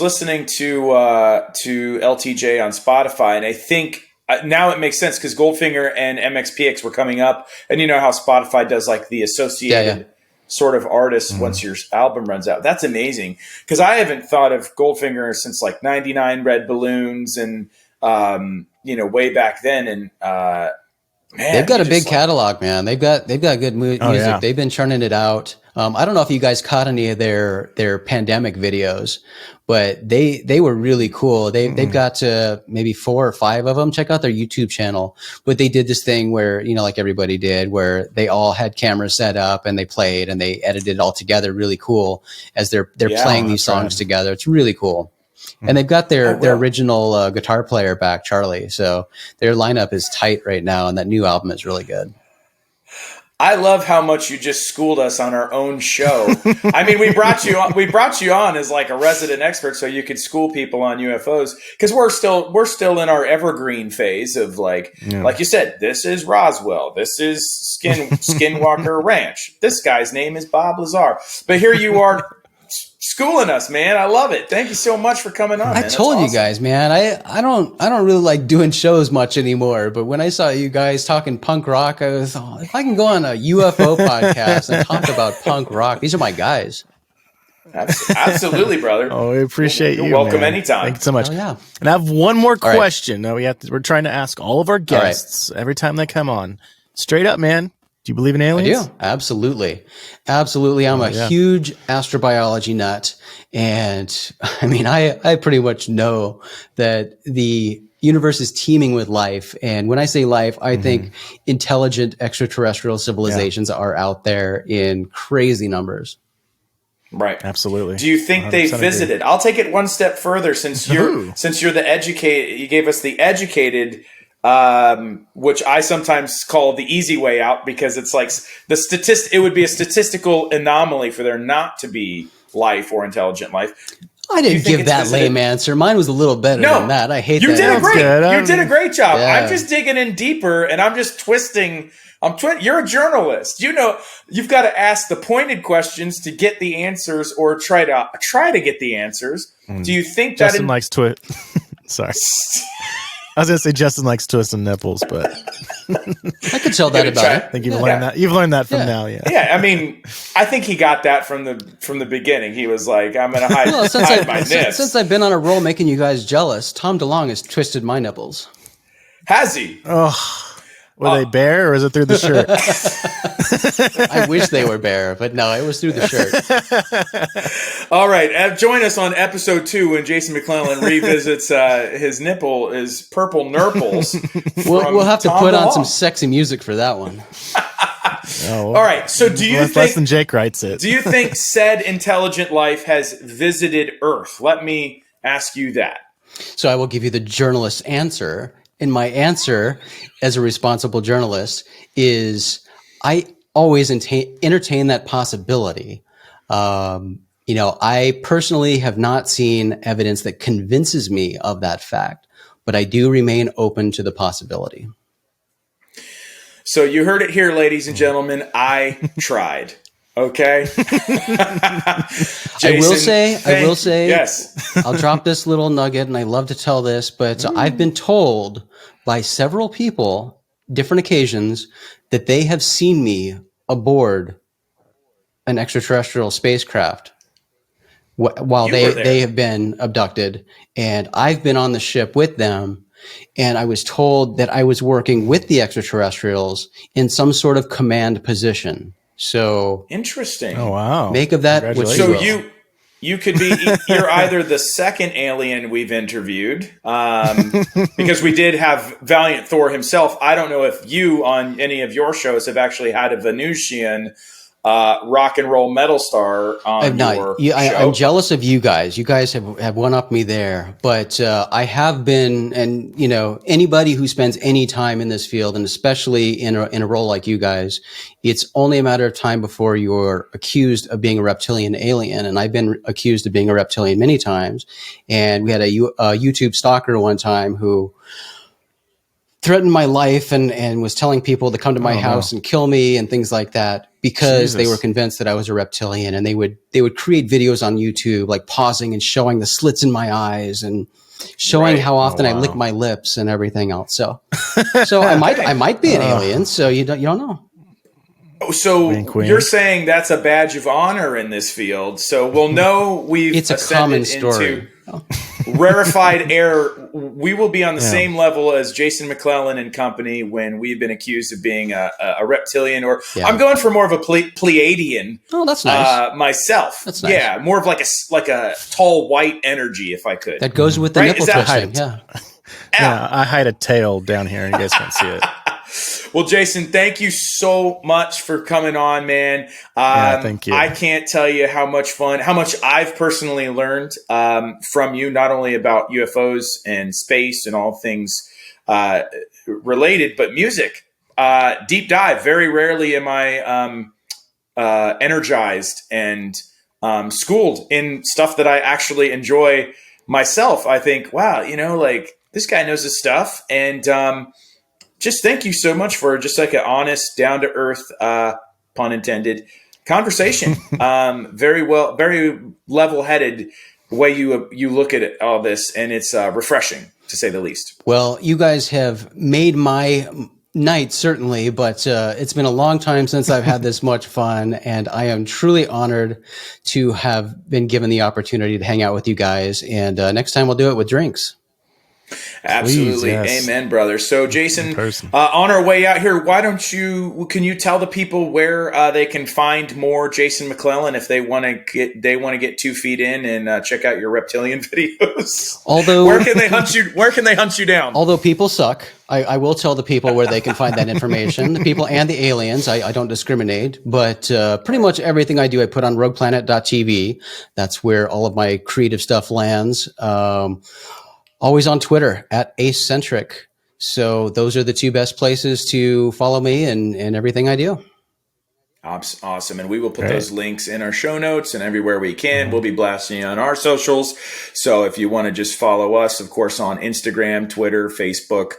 listening to LTJ on Spotify, and I think now it makes sense because Goldfinger and MXPX were coming up, and you know how Spotify does like the associated sort of artists once your album runs out. That's amazing because I haven't thought of Goldfinger since like '99 Red Balloons and way back then, and man, they've got a big catalog, man. They've got good music. Yeah. They've been churning it out. I don't know if you guys caught any of their pandemic videos, but they were really cool. They've got maybe 4 or 5 of them. Check out their YouTube channel. But they did this thing where, like everybody did, where they all had cameras set up and they played and they edited it all together really cool as they're playing these songs together. It's really cool. And they've got their original guitar player back, Charlie. So their lineup is tight right now, and that new album is really good. I love how much you just schooled us on our own show. I mean, we brought you on as like a resident expert so you could school people on UFOs because we're still in our evergreen phase of like you said, this is Roswell, this is Skinwalker Ranch, this guy's name is Bob Lazar, but here you are schooling us, man. I love it. Thank you so much for coming on. I told you guys, man. I don't really like doing shows much anymore. But when I saw you guys talking punk rock, I was, if I can go on a UFO podcast and talk about punk rock, these are my guys. Absolutely, brother. Oh, we appreciate you. You're welcome man. anytime. Thank you so much. Oh, yeah. And I have one more question. Now we're trying to ask all of our guests every time they come on. Straight up, man. Do you believe in aliens? I do. Absolutely. I'm a huge astrobiology nut. And I mean, I pretty much know that the universe is teeming with life. And when I say life, I think intelligent extraterrestrial civilizations are out there in crazy numbers. Right. Absolutely. Do you think they visited? Agree. I'll take it one step further since you're the educated, you gave us the educated which I sometimes call the easy way out because it's like it would be a statistical anomaly for there not to be life or intelligent life. I didn't give that lame answer. Mine was a little better than that. I hate that. You did a great job. Yeah. I'm just digging in deeper and I'm just twisting. You're a journalist. You've got to ask the pointed questions to get the answers or try to get the answers. Do you think Justin likes twit? Sorry. I was gonna say Justin likes twisting nipples, but I could tell that about it. I think you've learned that. You've learned that from now, yeah. Yeah, I mean, I think he got that from the beginning. He was like, "I'm going to hide my nips." Since I've been on a roll making you guys jealous, Tom DeLonge has twisted my nipples. Has he? Oh. Were they bare or is it through the shirt? I wish they were bare, but no, it was through the shirt. All right. Join us on episode 2 when Jason McClellan revisits his purple nurples. We'll have to put on some sexy music for that one. All right. So do you think... less than Jake writes it. Do you think said intelligent life has visited Earth? Let me ask you that. So I will give you the journalist's answer. And my answer as a responsible journalist is I always entertain that possibility. I personally have not seen evidence that convinces me of that fact, but I do remain open to the possibility. So you heard it here, ladies and gentlemen. I tried. Okay. Jason, I will say, yes. I'll drop this little nugget, and I love to tell this, but I've been told by several people, different occasions, that they have seen me aboard an extraterrestrial spacecraft while they have been abducted, and I've been on the ship with them. And I was told that I was working with the extraterrestrials in some sort of command position. So interesting. Oh wow! Make of that what you so will. You could be you're either the second alien we've interviewed because we did have Valiant Thor himself. I don't know if you on any of your shows have actually had a Venusian rock and roll metal star on your show. I'm jealous of you guys. You guys have one up me there, but I have been, and anybody who spends any time in this field, and especially in a role like you guys, it's only a matter of time before you're accused of being a reptilian alien. And I've been accused of being a reptilian many times. And we had a YouTube stalker one time who threatened my life and was telling people to come to my house and kill me and things like that because they were convinced that I was a reptilian, and they would create videos on YouTube, like pausing and showing the slits in my eyes and showing how often I lick my lips and everything else. So I might be an alien. So you don't know. So wink, wink. You're saying that's a badge of honor in this field. So we'll know it's a common story. Into rarefied air. We will be on the same level as Jason McClellan and company when we've been accused of being a reptilian, or I'm going for more of a Pleiadian. Oh, that's nice. Myself. That's nice. Yeah, more of like a tall white energy, if I could. That goes with the nipple twisting. Yeah, I hide a tail down here, and you guys can't see it. Well, Jason, thank you so much for coming on, man. Thank you. I can't tell you how much I've personally learned from you, not only about UFOs and space and all things related, but music. Deep dive. Very rarely am I energized and schooled in stuff that I actually enjoy myself. I think, wow, this guy knows his stuff. And just thank you so much for just like an honest, down to earth, pun intended, conversation. Very level headed way you look at it, all this, and it's refreshing to say the least. Well, you guys have made my night, certainly, but it's been a long time since I've had this much fun, and I am truly honored to have been given the opportunity to hang out with you guys. And next time we'll do it with drinks. Absolutely. Please, yes. Amen, brother. So Jason, on our way out here, can you tell the people where they can find more Jason McClellan if they want to get 2 feet in and check out your reptilian videos? Although, where can they hunt you down? Although people suck, I will tell the people where they can find that information. The people and the aliens, I don't discriminate, but pretty much everything I do, I put on rogueplanet.tv. That's where all of my creative stuff lands. Always on Twitter @acecentric. So those are the 2 best places to follow me and everything I do. Awesome. And we will put those links in our show notes and everywhere we can. We'll be blasting on our socials. So if you want to just follow us, of course, on Instagram, Twitter, Facebook,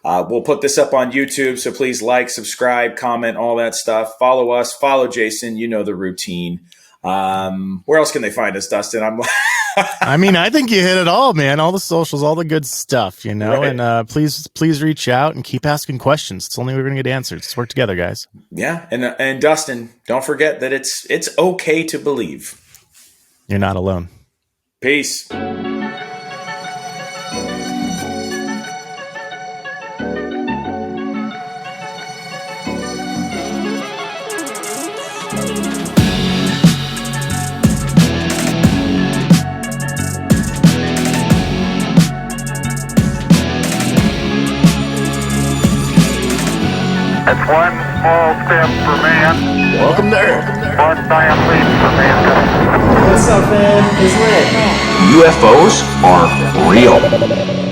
we'll put this up on YouTube. So please like, subscribe, comment, all that stuff. Follow us, follow Jason. You know the routine. Where else can they find us, Dustin? I mean, I think you hit it all, man. All the socials, all the good stuff, you know. Right. And please reach out and keep asking questions. It's the only way we're gonna get answers. Let's work together, guys. Yeah, and Dustin, don't forget that it's okay to believe. You're not alone. Peace. It's one small step for man. Welcome to Earth. One giant leap for mankind. What's up, man? It's Red. UFOs are real.